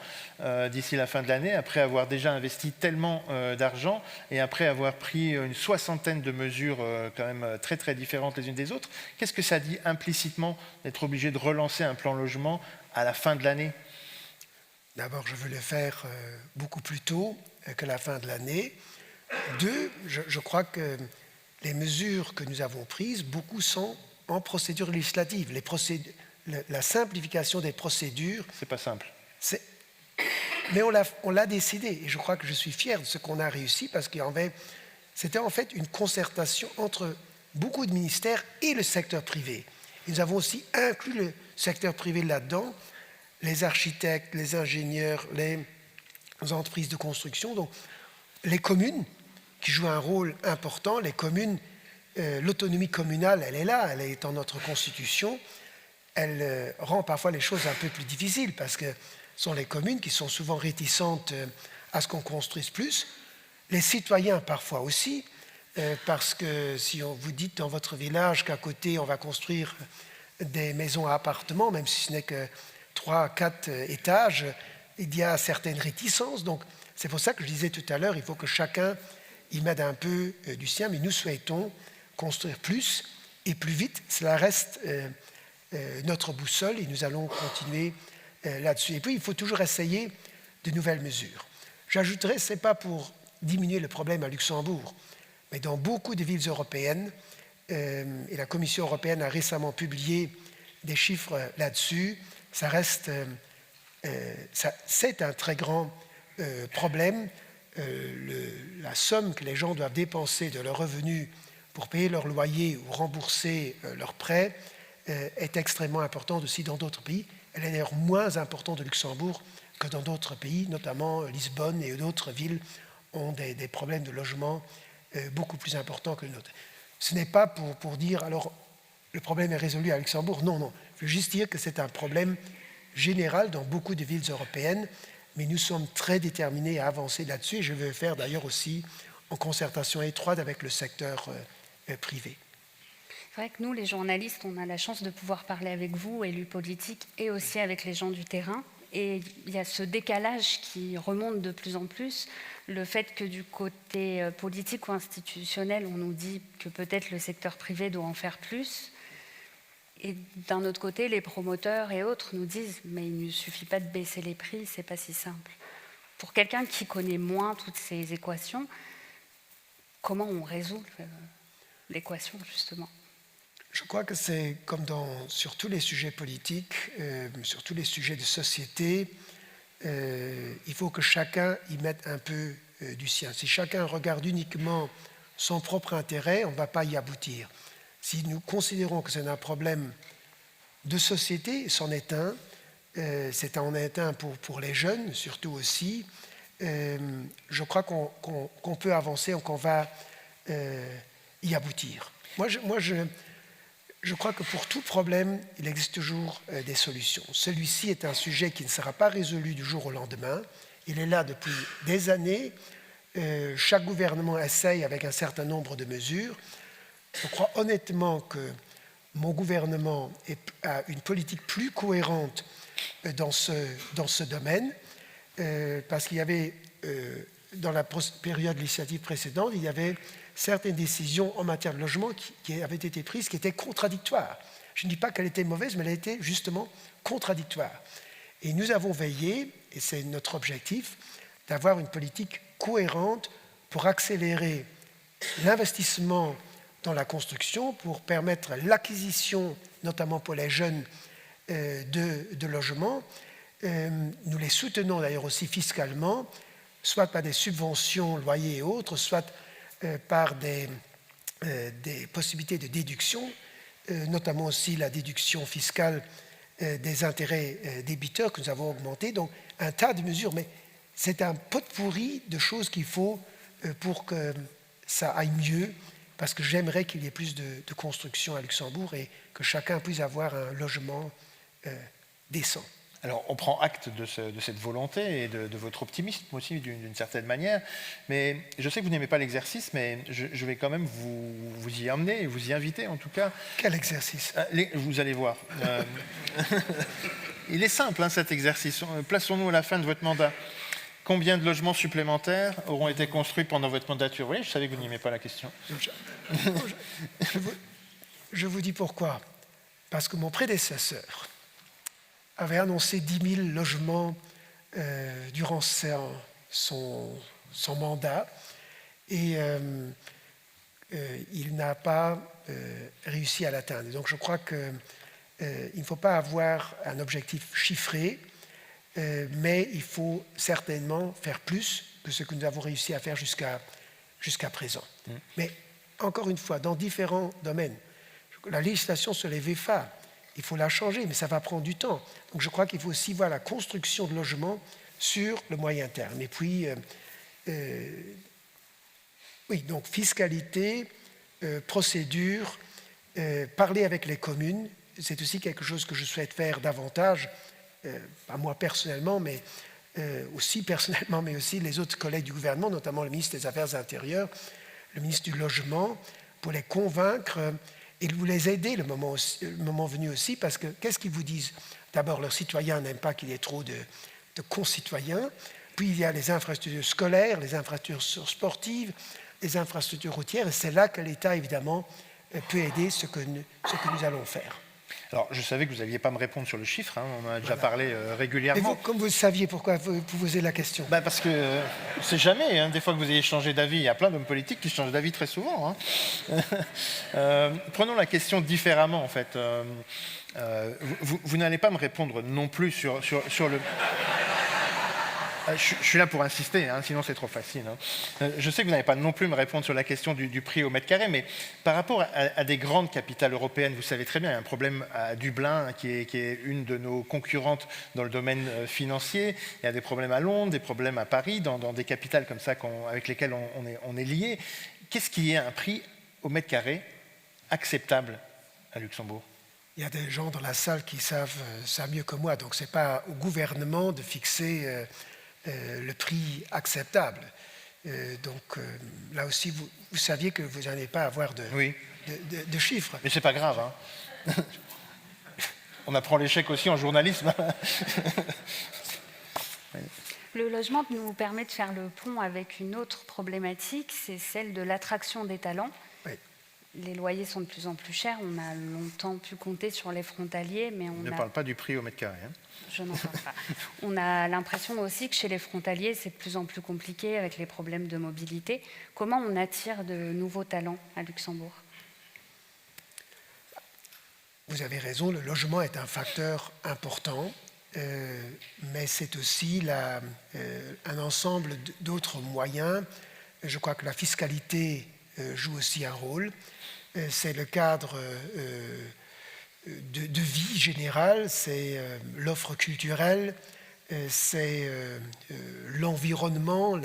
d'ici la fin de l'année, après avoir déjà investi tellement d'argent et après avoir pris une soixantaine de mesures quand même très très différentes les unes des autres? Qu'est-ce que ça dit implicitement d'être obligé de relancer un plan logement à la fin de l'année? D'abord, je veux le faire beaucoup plus tôt que la fin de l'année. Deux, je crois que les mesures que nous avons prises, beaucoup sont en procédure législative. La simplification des procédures... C'est pas simple. Mais on l'a décidé. Et je crois que je suis fier de ce qu'on a réussi parce que c'était en fait une concertation entre beaucoup de ministères et le secteur privé. Et nous avons aussi inclus le secteur privé là-dedans, les architectes, les ingénieurs, les entreprises de construction, donc les communes qui jouent un rôle important. Les communes, l'autonomie communale, elle est là, elle est dans notre Constitution. Elle rend parfois les choses un peu plus difficiles parce que ce sont les communes qui sont souvent réticentes à ce qu'on construise plus. Les citoyens parfois aussi, parce que si on vous dit dans votre village qu'à côté on va construire des maisons à appartements, même si ce n'est que 3 à 4 étages, il y a certaines réticences. Donc, c'est pour ça que je disais tout à l'heure, il faut que chacun y mette un peu du sien, mais nous souhaitons construire plus et plus vite. Cela reste notre boussole et nous allons continuer là-dessus. Et puis, il faut toujours essayer de nouvelles mesures. J'ajouterais, ce n'est pas pour diminuer le problème à Luxembourg, mais dans beaucoup de villes européennes, et la Commission européenne a récemment publié des chiffres là-dessus, c'est un très grand problème. La somme que les gens doivent dépenser de leurs revenus pour payer leur loyer ou rembourser leurs prêts est extrêmement importante aussi dans d'autres pays. Elle est d'ailleurs moins importante au Luxembourg que dans d'autres pays, notamment Lisbonne et d'autres villes ont des problèmes de logement beaucoup plus importants que les nôtres. Ce n'est pas pour dire, alors, le problème est résolu à Luxembourg. Non, non. Je veux juste dire que c'est un problème général dans beaucoup de villes européennes, mais nous sommes très déterminés à avancer là-dessus, et je vais le faire d'ailleurs aussi en concertation étroite avec le secteur privé. C'est vrai que nous, les journalistes, on a la chance de pouvoir parler avec vous, élus politiques, et aussi avec les gens du terrain. Et il y a ce décalage qui remonte de plus en plus. Le fait que du côté politique ou institutionnel, on nous dit que peut-être le secteur privé doit en faire plus. Et d'un autre côté, les promoteurs et autres nous disent « mais il ne suffit pas de baisser les prix, c'est pas si simple ». Pour quelqu'un qui connaît moins toutes ces équations, comment on résout l'équation, justement ? Je crois que c'est comme sur tous les sujets politiques, sur tous les sujets de société, il faut que chacun y mette un peu du sien. Si chacun regarde uniquement son propre intérêt, on ne va pas y aboutir. Si nous considérons que c'est un problème de société, c'en est un, en est un pour les jeunes, surtout aussi, je crois qu'on peut avancer, qu'on va y aboutir. Moi, je crois que pour tout problème, il existe toujours des solutions. Celui-ci est un sujet qui ne sera pas résolu du jour au lendemain. Il est là depuis des années. Chaque gouvernement essaye avec un certain nombre de mesures. Je crois honnêtement que mon gouvernement a une politique plus cohérente dans ce domaine, parce qu'il y avait, dans la période législative précédente, il y avait certaines décisions en matière de logement qui avaient été prises, qui étaient contradictoires. Je ne dis pas qu'elle était mauvaise, mais elle était justement contradictoire. Et nous avons veillé, et c'est notre objectif, d'avoir une politique cohérente pour accélérer l'investissement dans la construction, pour permettre l'acquisition, notamment pour les jeunes, de logements. Nous les soutenons d'ailleurs aussi fiscalement, soit par des subventions, loyers et autres, soit par des possibilités de déduction, notamment aussi la déduction fiscale des intérêts débiteurs que nous avons augmenté. Donc un tas de mesures, mais c'est un pot-pourri de choses qu'il faut pour que ça aille mieux, parce que j'aimerais qu'il y ait plus de construction à Luxembourg et que chacun puisse avoir un logement décent. Alors, on prend acte de cette volonté et de votre optimisme aussi, d'une certaine manière. Mais je sais que vous n'aimez pas l'exercice, mais je vais quand même vous y emmener, vous y inviter en tout cas. Quel exercice ? Vous allez voir. Il est simple, hein, cet exercice. Plaçons-nous à la fin de votre mandat. Combien de logements supplémentaires auront été construits pendant votre mandature ? Oui, je savais que vous n'aimez pas la question. Je vous dis pourquoi. Parce que mon prédécesseur avait annoncé 10 000 logements durant son mandat et il n'a pas réussi à l'atteindre. Donc je crois qu'il ne faut pas avoir un objectif chiffré, mais il faut certainement faire plus que ce que nous avons réussi à faire jusqu'à présent. Mais encore une fois, dans différents domaines, la législation sur les VFA, il faut la changer, mais ça va prendre du temps. Donc je crois qu'il faut aussi voir la construction de logements sur le moyen terme. Et puis, oui, donc fiscalité, procédure, parler avec les communes, c'est aussi quelque chose que je souhaite faire davantage, pas moi personnellement, mais aussi les autres collègues du gouvernement, notamment le ministre des Affaires intérieures, le ministre du Logement, pour les convaincre et vous les aider le moment venu aussi, parce que qu'est-ce qu'ils vous disent ? D'abord, leurs citoyens n'aiment pas qu'il y ait trop de concitoyens, puis il y a les infrastructures scolaires, les infrastructures sportives, les infrastructures routières, et c'est là que l'État, évidemment, peut aider ce que nous allons faire. Alors, je savais que vous n'alliez pas me répondre sur le chiffre, hein, on en a déjà parlé régulièrement. Et vous, comme vous saviez, pourquoi vous posez la question? Parce que on ne sait jamais, hein, des fois que vous ayez changé d'avis, il y a plein d'hommes politiques qui changent d'avis très souvent. Hein. Prenons la question différemment, en fait. Vous n'allez pas me répondre non plus sur le... Je suis là pour insister, hein, sinon c'est trop facile. Hein. Je sais que vous n'allez pas non plus me répondre sur la question du prix au mètre carré, mais par rapport à des grandes capitales européennes, vous savez très bien, il y a un problème à Dublin, hein, qui est une de nos concurrentes dans le domaine financier. Il y a des problèmes à Londres, des problèmes à Paris, dans des capitales comme ça avec lesquelles on est lié. Qu'est-ce qui est un prix au mètre carré acceptable à Luxembourg? Il y a des gens dans la salle qui savent ça mieux que moi, donc ce n'est pas au gouvernement de fixer le prix acceptable. Donc là aussi, vous saviez que vous n'allez pas avoir de chiffres. Mais ce n'est pas grave. Hein. On apprend l'échec aussi en journalisme. Le logement nous permet de faire le pont avec une autre problématique, c'est celle de l'attraction des talents. Oui. Les loyers sont de plus en plus chers. On a longtemps pu compter sur les frontaliers, mais on ne parle pas du prix au mètre carré. Hein. Je n'en parle pas. On a l'impression aussi que chez les frontaliers, c'est de plus en plus compliqué avec les problèmes de mobilité. Comment on attire de nouveaux talents à Luxembourg? Vous avez raison, le logement est un facteur important, mais c'est aussi un ensemble d'autres moyens. Je crois que la fiscalité joue aussi un rôle. C'est le cadre de vie générale, c'est l'offre culturelle, c'est l'environnement,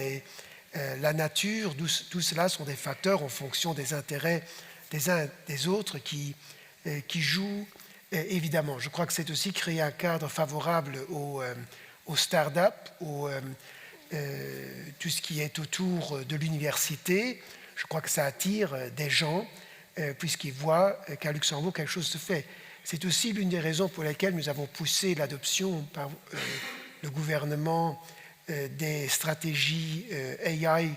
la nature. Tout cela sont des facteurs en fonction des intérêts des uns et des autres qui jouent évidemment. Je crois que c'est aussi créer un cadre favorable aux start-up, tout ce qui est autour de l'université. Je crois que ça attire des gens puisqu'ils voient qu'à Luxembourg, quelque chose se fait. C'est aussi l'une des raisons pour lesquelles nous avons poussé l'adoption par le gouvernement des stratégies AI,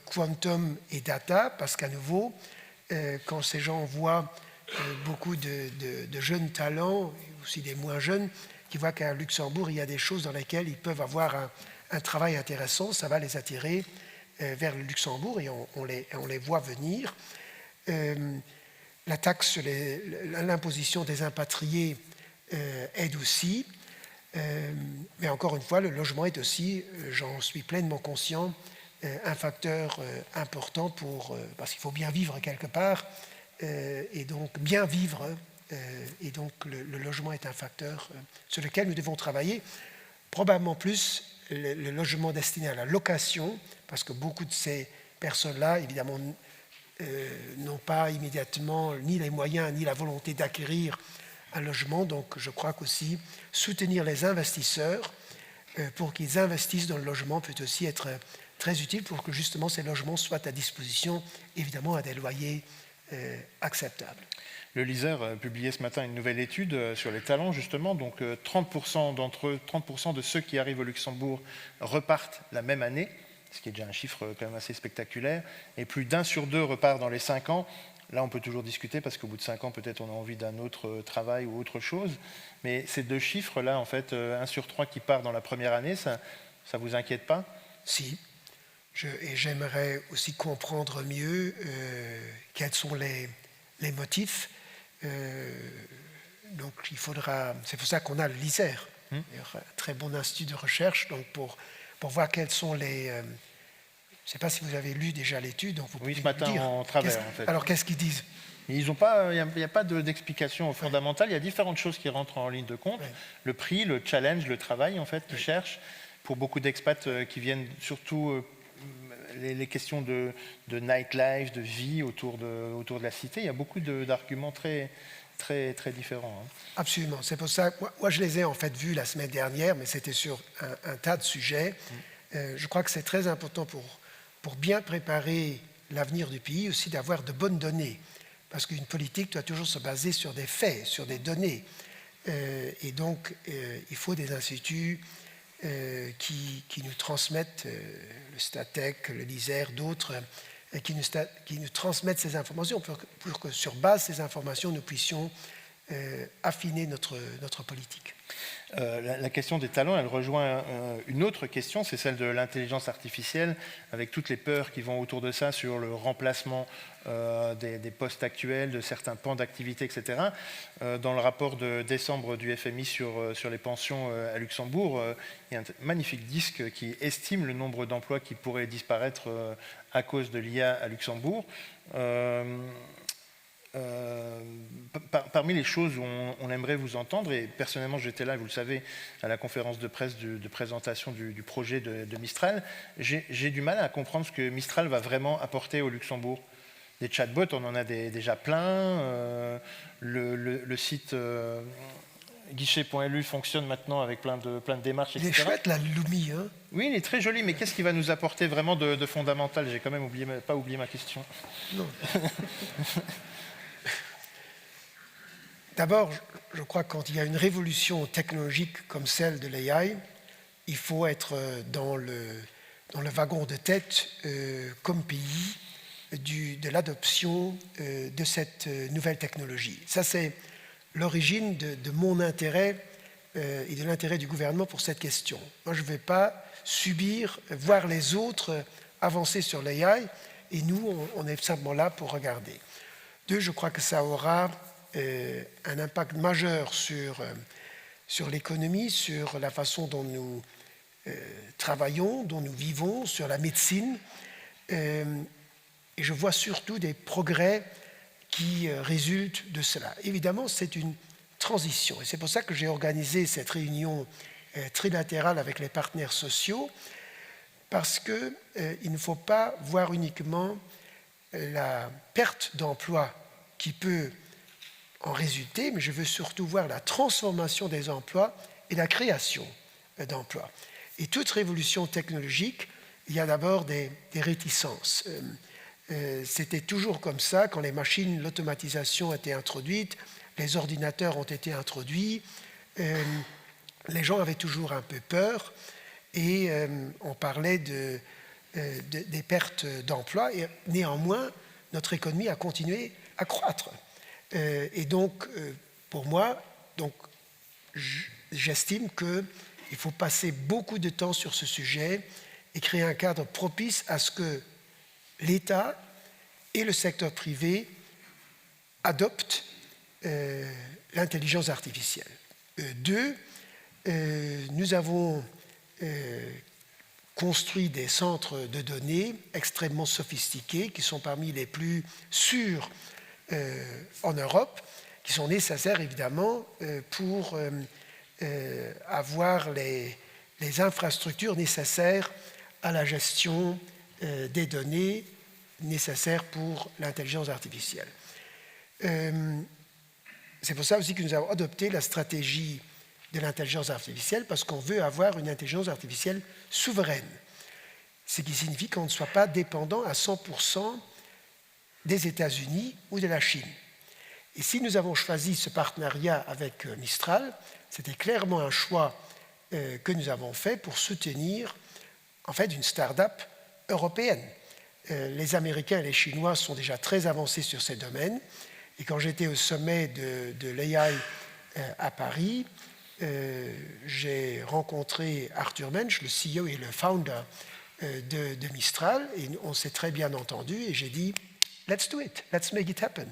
quantum et data, parce qu'à nouveau, quand ces gens voient beaucoup de jeunes talents, et aussi des moins jeunes, qui voient qu'à Luxembourg, il y a des choses dans lesquelles ils peuvent avoir un travail intéressant, ça va les attirer vers le Luxembourg et on les voit venir. La taxe sur l'imposition des impatriés aide aussi. Mais encore une fois, le logement est aussi, j'en suis pleinement conscient, un facteur important parce qu'il faut bien vivre quelque part, et donc bien vivre, et donc le logement est un facteur sur lequel nous devons travailler, probablement plus le logement destiné à la location, parce que beaucoup de ces personnes-là, évidemment, n'ont pas immédiatement ni les moyens ni la volonté d'acquérir un logement. Donc je crois qu'aussi soutenir les investisseurs pour qu'ils investissent dans le logement peut aussi être très utile pour que justement ces logements soient à disposition, évidemment, à des loyers acceptables. Le Liseur publiait ce matin une nouvelle étude sur les talents, justement. Donc 30% d'entre eux, 30% de ceux qui arrivent au Luxembourg repartent la même année, ce qui est déjà un chiffre quand même assez spectaculaire, et plus d'1 sur 2 repart dans les 5 ans. Là, on peut toujours discuter, parce qu'au bout de 5 ans, peut-être on a envie d'un autre travail ou autre chose. Mais ces deux chiffres-là, en fait, 1 sur 3 qui part dans la première année, ça vous inquiète pas? Si. Et j'aimerais aussi comprendre mieux quels sont les motifs. Donc, il faudra... C'est pour ça qu'on a le LISER, un très bon institut de recherche, donc pour voir quels sont les... je ne sais pas si vous avez lu déjà l'étude, donc vous pouvez ce matin dire. En travers, en fait. Alors, qu'est-ce qu'ils disent? Il n'y a pas d'explication fondamentale. Il y a différentes choses qui rentrent en ligne de compte. Ouais. Le prix, le challenge, le travail, en fait, qu'ils cherchent. Pour beaucoup d'expats qui viennent surtout... les questions de nightlife, de vie autour de la cité, il y a beaucoup d'arguments très, très, très différents. Hein. Absolument. C'est pour ça que moi, je les ai en fait vus la semaine dernière, mais c'était sur un tas de sujets. Je crois que c'est très important pour bien préparer l'avenir du pays aussi d'avoir de bonnes données. Parce qu'une politique doit toujours se baser sur des faits, sur des données. Et donc, il faut des instituts qui nous transmettent, le Statec, le LISER, d'autres, qui nous transmettent ces informations pour que sur base de ces informations, nous puissions affiner notre politique. La question des talents, elle rejoint une autre question, c'est celle de l'intelligence artificielle, avec toutes les peurs qui vont autour de ça sur le remplacement des postes actuels, de certains pans d'activité, etc. Dans le rapport de décembre du FMI sur les pensions à Luxembourg, il y a un magnifique disque qui estime le nombre d'emplois qui pourraient disparaître à cause de l'IA à Luxembourg. Parmi les choses où on aimerait vous entendre, et personnellement j'étais là, vous le savez, à la conférence de presse de présentation du projet de Mistral, j'ai du mal à comprendre ce que Mistral va vraiment apporter au Luxembourg. Des chatbots, on en a déjà plein, le site guichet.lu fonctionne maintenant avec plein de démarches, etc. Il est chouette la Lumi, hein? Oui, il est très joli, mais qu'est-ce qui va nous apporter vraiment de fondamental? J'ai quand même pas oublié ma question. Non. D'abord, je crois que quand il y a une révolution technologique comme celle de l'AI, il faut être dans le wagon de tête comme pays de l'adoption de cette nouvelle technologie. Ça, c'est l'origine de mon intérêt et de l'intérêt du gouvernement pour cette question. Moi, je ne vais pas voir les autres avancer sur l'AI, et nous, on est simplement là pour regarder. Deux, je crois que ça aura un impact majeur sur l'économie, sur la façon dont nous travaillons, dont nous vivons, sur la médecine. Et je vois surtout des progrès qui résultent de cela. Évidemment, c'est une transition. Et c'est pour ça que j'ai organisé cette réunion trilatérale avec les partenaires sociaux, parce qu'il ne faut pas voir uniquement la perte d'emploi qui peut en résulter, mais je veux surtout voir la transformation des emplois et la création d'emplois. Et toute révolution technologique, il y a d'abord des réticences. C'était toujours comme ça quand les machines, l'automatisation a été introduite, les ordinateurs ont été introduits, les gens avaient toujours un peu peur et on parlait des pertes d'emplois, et néanmoins, notre économie a continué à croître. Et donc, pour moi, j'estime qu'il faut passer beaucoup de temps sur ce sujet et créer un cadre propice à ce que l'État et le secteur privé adoptent l'intelligence artificielle. Deux, nous avons construit des centres de données extrêmement sophistiqués qui sont parmi les plus sûrs en Europe, qui sont nécessaires évidemment pour avoir les infrastructures nécessaires à la gestion des données nécessaires pour l'intelligence artificielle. C'est pour ça aussi que nous avons adopté la stratégie de l'intelligence artificielle, parce qu'on veut avoir une intelligence artificielle souveraine, ce qui signifie qu'on ne soit pas dépendant à 100% des États-Unis ou de la Chine. Et si nous avons choisi ce partenariat avec Mistral, c'était clairement un choix que nous avons fait pour soutenir en fait une start-up européenne. Les Américains et les Chinois sont déjà très avancés sur ces domaines. Et quand j'étais au sommet de l'AI à Paris, j'ai rencontré Arthur Mensch, le CEO et le founder de Mistral, et on s'est très bien entendu, et j'ai dit « Let's do it, let's make it happen ».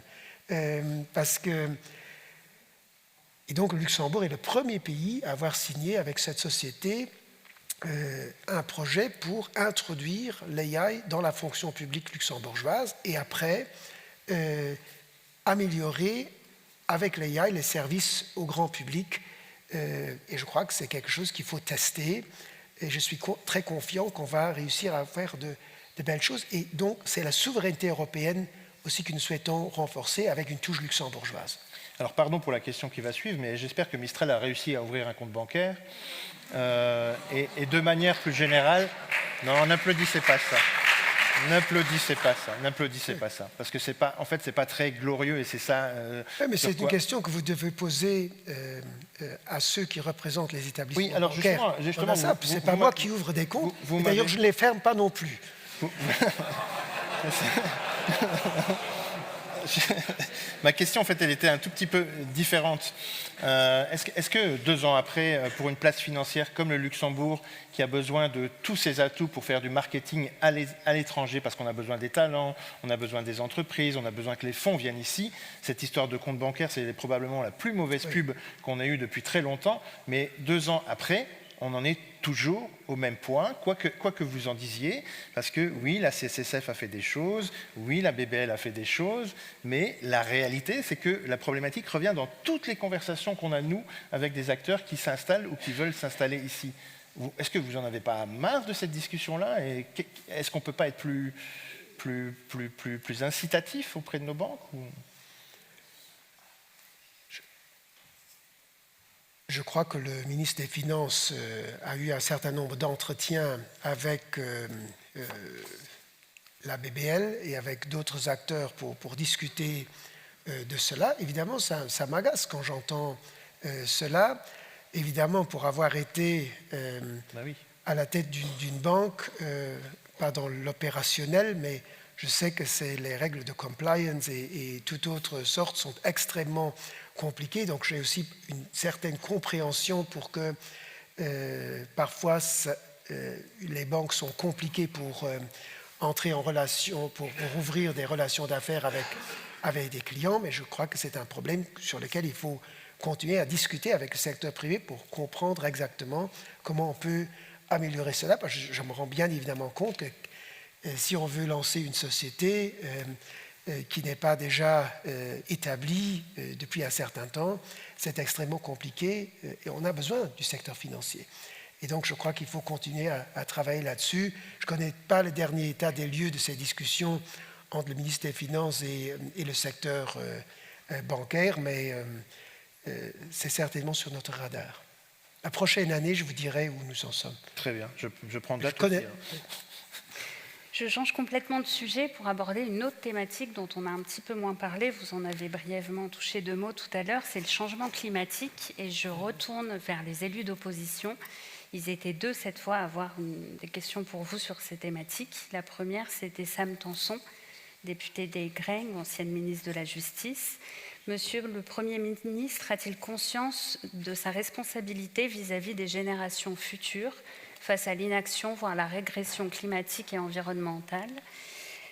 Et donc le Luxembourg est le premier pays à avoir signé avec cette société un projet pour introduire l'AI dans la fonction publique luxembourgeoise et après améliorer avec l'AI les services au grand public. Et je crois que c'est quelque chose qu'il faut tester. Et je suis très confiant qu'on va réussir à faire de belles choses. Et donc, c'est la souveraineté européenne aussi que nous souhaitons renforcer avec une touche luxembourgeoise. Alors, pardon pour la question qui va suivre, mais j'espère que Mistral a réussi à ouvrir un compte bancaire. Et de manière plus générale... Non, n'applaudissez pas ça. N'applaudissez pas ça, parce que c'est pas, en fait, c'est pas très glorieux et c'est ça. Mais c'est une question que vous devez poser à ceux qui représentent les établissements. Oui, alors bancaires. justement, c'est pas moi qui ouvre des comptes. D'ailleurs, je ne les ferme pas non plus. ma question, en fait, elle était un tout petit peu différente. Est-ce que 2 ans après, pour une place financière comme le Luxembourg, qui a besoin de tous ses atouts pour faire du marketing à l'étranger, parce qu'on a besoin des talents, on a besoin des entreprises, on a besoin que les fonds viennent ici, cette histoire de compte bancaire, c'est probablement la plus mauvaise pub qu'on a eue depuis très longtemps, mais 2 ans après, on en est toujours au même point, quoi que vous en disiez, parce que oui, la CSSF a fait des choses, oui, la BBL a fait des choses, mais la réalité, c'est que la problématique revient dans toutes les conversations qu'on a, nous, avec des acteurs qui s'installent ou qui veulent s'installer ici. Est-ce que vous n'en avez pas marre de cette discussion-là? Et est-ce qu'on ne peut pas être plus incitatif auprès de nos banques ou... Je crois que le ministre des Finances a eu un certain nombre d'entretiens avec la BBL et avec d'autres acteurs pour discuter de cela. Évidemment, ça m'agace quand j'entends cela. Évidemment, pour avoir été à la tête d'une banque, pas dans l'opérationnel, mais je sais que les règles de compliance et toute autre sorte sont extrêmement compliquées. Donc j'ai aussi une certaine compréhension pour que parfois les banques sont compliquées pour entrer en relation, pour ouvrir des relations d'affaires avec des clients, mais je crois que c'est un problème sur lequel il faut continuer à discuter avec le secteur privé pour comprendre exactement comment on peut améliorer cela, parce que je me rends bien évidemment compte que si on veut lancer une société qui n'est pas déjà établie depuis un certain temps, c'est extrêmement compliqué et on a besoin du secteur financier. Et donc je crois qu'il faut continuer à travailler là-dessus. Je ne connais pas le dernier état des lieux de ces discussions entre le ministre des Finances et le secteur bancaire, mais c'est certainement sur notre radar. La prochaine année, je vous dirai où nous en sommes. Très bien, je prends date. Je change complètement de sujet pour aborder une autre thématique dont on a un petit peu moins parlé. Vous en avez brièvement touché 2 mots tout à l'heure, c'est le changement climatique. Et je retourne vers les élus d'opposition. Ils étaient 2 cette fois à avoir des questions pour vous sur ces thématiques. La première, c'était Sam Tanson, député des Grains, ancienne ministre de la Justice. Monsieur le Premier ministre a-t-il conscience de sa responsabilité vis-à-vis des générations futures face à l'inaction, voire la régression climatique et environnementale?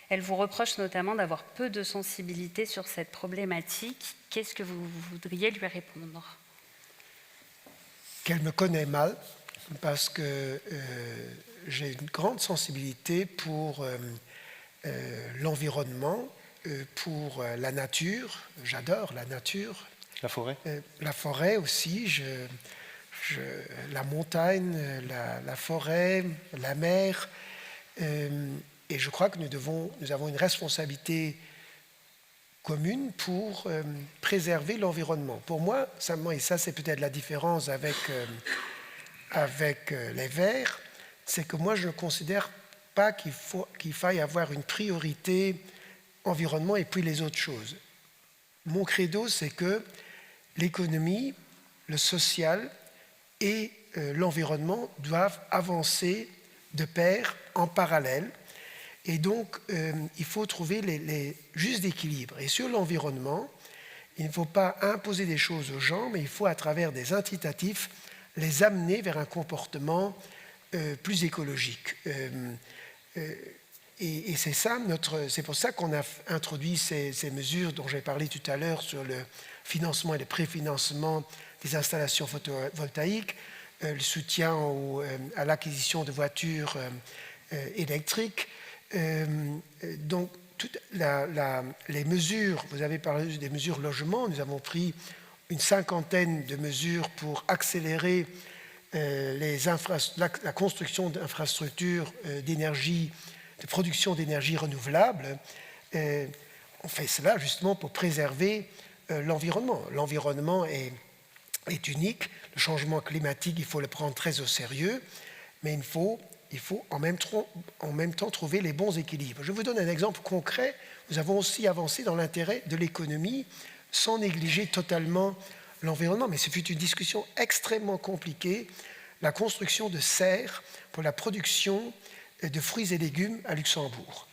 Elle vous reproche notamment d'avoir peu de sensibilité sur cette problématique. Qu'est-ce que vous voudriez lui répondre? Qu'elle me connaît mal, parce que j'ai une grande sensibilité pour l'environnement, pour la nature. J'adore la nature. La forêt? La forêt aussi. La montagne, la forêt, la mer. Et je crois que nous avons une responsabilité commune pour préserver l'environnement. Pour moi, et ça c'est peut-être la différence avec les Verts, c'est que moi je ne considère pas qu'il faille avoir une priorité environnement et puis les autres choses. Mon credo, c'est que l'économie, le social et l'environnement doivent avancer de pair, en parallèle. Et donc, il faut trouver les justes équilibres. Et sur l'environnement, il ne faut pas imposer des choses aux gens, mais il faut, à travers des incitatifs, les amener vers un comportement plus écologique. Et c'est pour ça qu'on a introduit ces mesures dont j'ai parlé tout à l'heure sur le financement et le préfinancement des installations photovoltaïques, le soutien à l'acquisition de voitures électriques. Donc, toutes les mesures, vous avez parlé des mesures logement, nous avons pris une 50aine de mesures pour accélérer la construction d'infrastructures d'énergie, de production d'énergie renouvelable. On fait cela justement pour préserver l'environnement. L'environnement est unique. Le changement climatique, il faut le prendre très au sérieux, mais il faut en même temps trouver les bons équilibres. Je vous donne un exemple concret. Nous avons aussi avancé dans l'intérêt de l'économie sans négliger totalement l'environnement, mais ce fut une discussion extrêmement compliquée, la construction de serres pour la production de fruits et légumes à Luxembourg.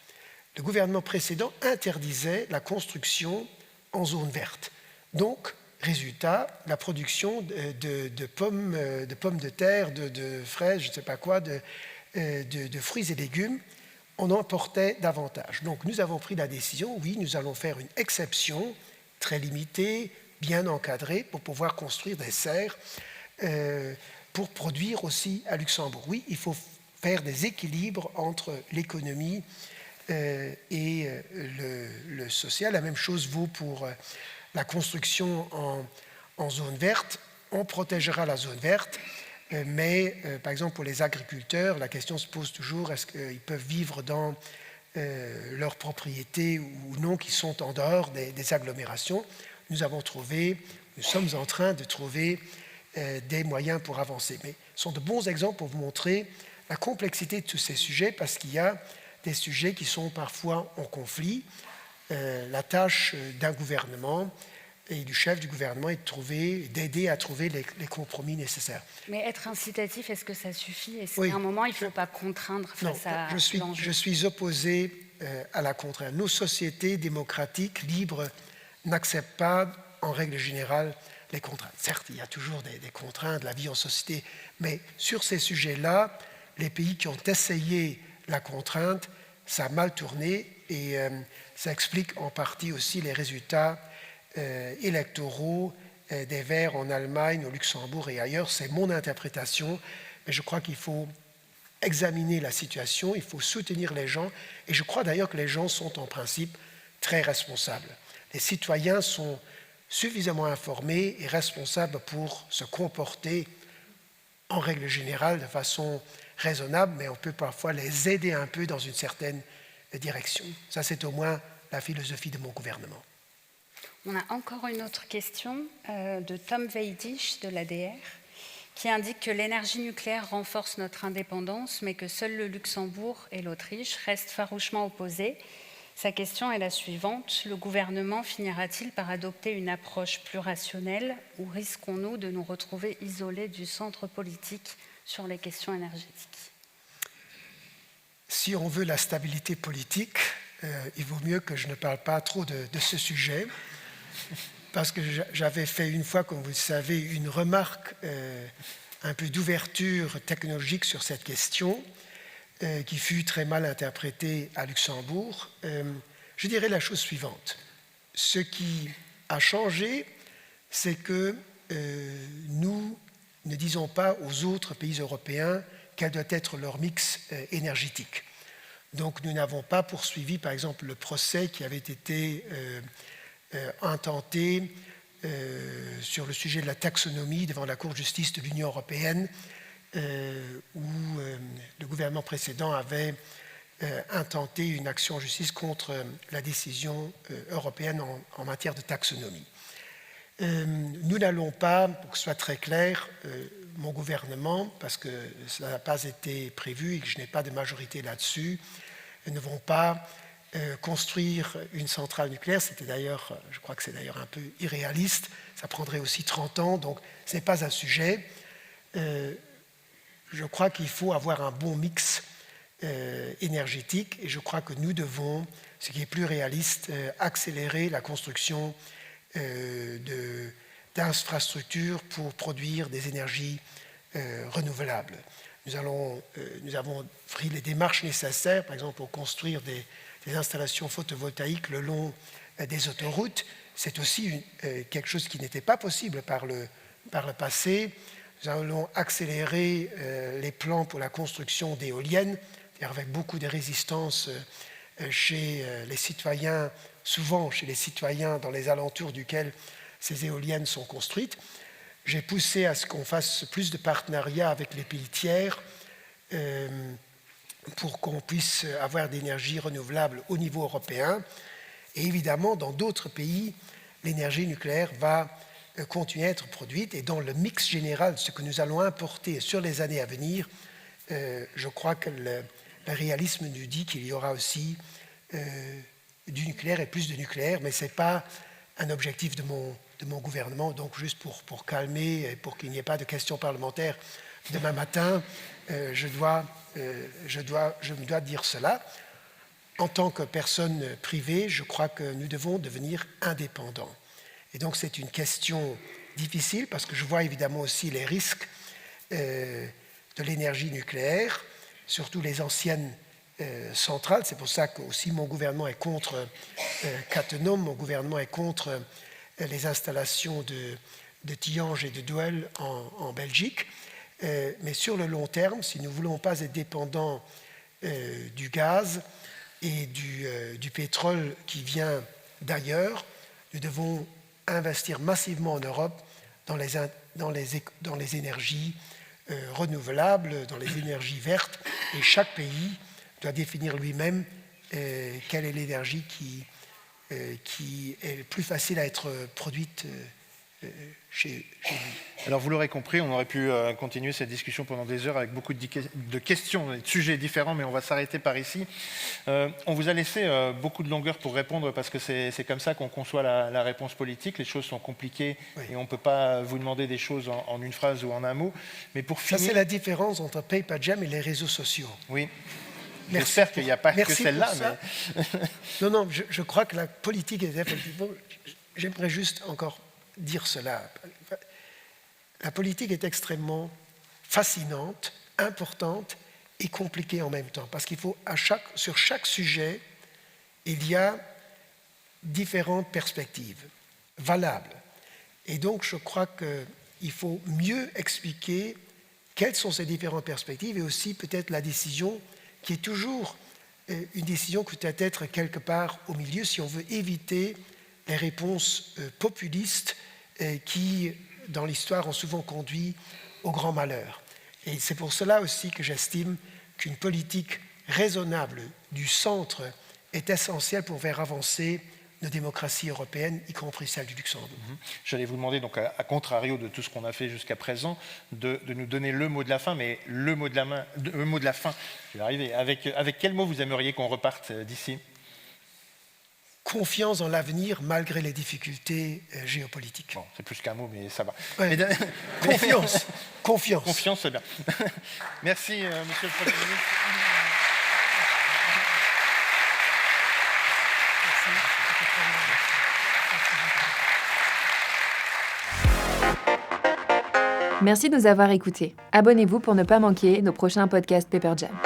le gouvernement précédent interdisait la construction en zone verte. Donc, résultat, la production de pommes de terre, de fraises, je ne sais pas quoi, de fruits et légumes, on en portait davantage. Donc nous avons pris la décision, oui, nous allons faire une exception très limitée, bien encadrée, pour pouvoir construire des serres pour produire aussi à Luxembourg. Oui, il faut faire des équilibres entre l'économie et le social. La même chose vaut pour la construction en zone verte. On protégera la zone verte, mais par exemple pour les agriculteurs, la question se pose toujours, est-ce qu'ils peuvent vivre dans leurs propriétés ou non, qui sont en dehors des agglomérations. Nous sommes en train de trouver des moyens pour avancer. Mais ce sont de bons exemples pour vous montrer la complexité de tous ces sujets, parce qu'il y a des sujets qui sont parfois en conflit. La tâche d'un gouvernement et du chef du gouvernement est d'aider à trouver les compromis nécessaires. Mais être incitatif, est-ce que ça suffit? Est-ce Oui. qu'à un moment, il ne faut pas contraindre face à l'enjeu? Je suis opposé à la contrainte. Nos sociétés démocratiques, libres, n'acceptent pas, en règle générale, les contraintes. Certes, il y a toujours des contraintes, la vie en société, mais sur ces sujets-là, les pays qui ont essayé la contrainte, ça a mal tourné, et ça explique en partie aussi les résultats électoraux des Verts en Allemagne, au Luxembourg et ailleurs. C'est mon interprétation, mais je crois qu'il faut examiner la situation, il faut soutenir les gens, et je crois d'ailleurs que les gens sont en principe très responsables. Les citoyens sont suffisamment informés et responsables pour se comporter en règle générale de façon raisonnable, mais on peut parfois les aider un peu dans une certaine direction. Ça, c'est au moins la philosophie de mon gouvernement. On a encore une autre question de Tom Weidisch de l'ADR, qui indique que l'énergie nucléaire renforce notre indépendance, mais que seuls le Luxembourg et l'Autriche restent farouchement opposés. Sa question est la suivante: le gouvernement finira-t-il par adopter une approche plus rationnelle, ou risquons-nous de nous retrouver isolés du centre politique sur les questions énergétiques? Si on veut la stabilité politique, il vaut mieux que je ne parle pas trop de ce sujet, parce que j'avais fait une fois, comme vous le savez, une remarque un peu d'ouverture technologique sur cette question, qui fut très mal interprétée à Luxembourg. Je dirais la chose suivante. Ce qui a changé, c'est que nous ne disons pas aux autres pays européens quel doit être leur mix énergétique. Donc nous n'avons pas poursuivi, par exemple, le procès qui avait été intenté sur le sujet de la taxonomie devant la Cour de justice de l'Union européenne, où le gouvernement précédent avait intenté une action en justice contre la décision européenne en matière de taxonomie. Nous n'allons pas, pour que ce soit très clair, mon gouvernement, parce que ça n'a pas été prévu et que je n'ai pas de majorité là-dessus, ne vont pas construire une centrale nucléaire. Je crois que c'est d'ailleurs un peu irréaliste, ça prendrait aussi 30 ans, donc ce n'est pas un sujet. Je crois qu'il faut avoir un bon mix énergétique, et je crois que nous devons, ce qui est plus réaliste, accélérer la construction d'infrastructures pour produire des énergies renouvelables. Nous avons pris les démarches nécessaires, par exemple, pour construire des installations photovoltaïques le long des autoroutes. C'est aussi quelque chose qui n'était pas possible par le passé. Nous allons accélérer les plans pour la construction d'éoliennes, avec beaucoup de résistance chez les citoyens, souvent chez les citoyens dans les alentours duquel ces éoliennes sont construites. J'ai poussé à ce qu'on fasse plus de partenariats avec les pays tiers pour qu'on puisse avoir d'énergie renouvelable au niveau européen. Et évidemment, dans d'autres pays, l'énergie nucléaire va continuer à être produite. Et dans le mix général, ce que nous allons importer sur les années à venir, je crois que le réalisme nous dit qu'il y aura aussi du nucléaire et plus de nucléaire, mais ce n'est pas un objectif de mon gouvernement. Donc juste pour calmer et pour qu'il n'y ait pas de questions parlementaires demain matin, je me dois dire cela. en tant que personne privée, je crois que nous devons devenir indépendants. Et donc c'est une question difficile parce que je vois évidemment aussi les risques de l'énergie nucléaire, surtout les anciennes centrales. C'est pour ça que aussi mon gouvernement est contre Cattenom, mon gouvernement est contre les installations de Tihange et de Douel en Belgique. Mais sur le long terme, si nous ne voulons pas être dépendants du gaz et du pétrole qui vient d'ailleurs, nous devons investir massivement en Europe dans les énergies renouvelables, dans les énergies vertes, et chaque pays doit définir lui-même quelle est l'énergie qui est plus facile à être produite chez lui. Alors vous l'aurez compris, on aurait pu continuer cette discussion pendant des heures avec beaucoup de questions, de sujets différents, mais on va s'arrêter par ici. On vous a laissé beaucoup de longueur pour répondre parce que c'est comme ça qu'on conçoit la réponse politique. Les choses sont compliquées et on ne peut pas vous demander des choses en une phrase ou en un mot. Mais pour finir... Ça, c'est la différence entre Paper Jam et les réseaux sociaux. Oui. J'espère qu'il n'y a pas que celle-là. Mais... Non, je crois que la politique est effectivement... J'aimerais juste encore dire cela. La politique est extrêmement fascinante, importante et compliquée en même temps, parce qu'il faut sur chaque sujet, il y a différentes perspectives valables. Et donc, je crois qu'il faut mieux expliquer quelles sont ces différentes perspectives et aussi peut-être la décision qui est toujours une décision qui peut être quelque part au milieu si on veut éviter les réponses populistes qui, dans l'histoire, ont souvent conduit au grand malheur. Et c'est pour cela aussi que j'estime qu'une politique raisonnable du centre est essentielle pour faire avancer nos démocraties européennes, y compris celle du Luxembourg. J'allais vous demander, donc, à contrario de tout ce qu'on a fait jusqu'à présent, de nous donner le mot de la fin, mais le mot de la fin, je vais arriver. Avec quel mot vous aimeriez qu'on reparte d'ici ? Confiance en l'avenir malgré les difficultés géopolitiques. Bon, c'est plus qu'un mot, mais ça va. Ouais. Confiance. Confiance. Confiance, c'est bien. Merci, Monsieur le Premier ministre. Merci de nous avoir écoutés. Abonnez-vous pour ne pas manquer nos prochains podcasts Paper Jam.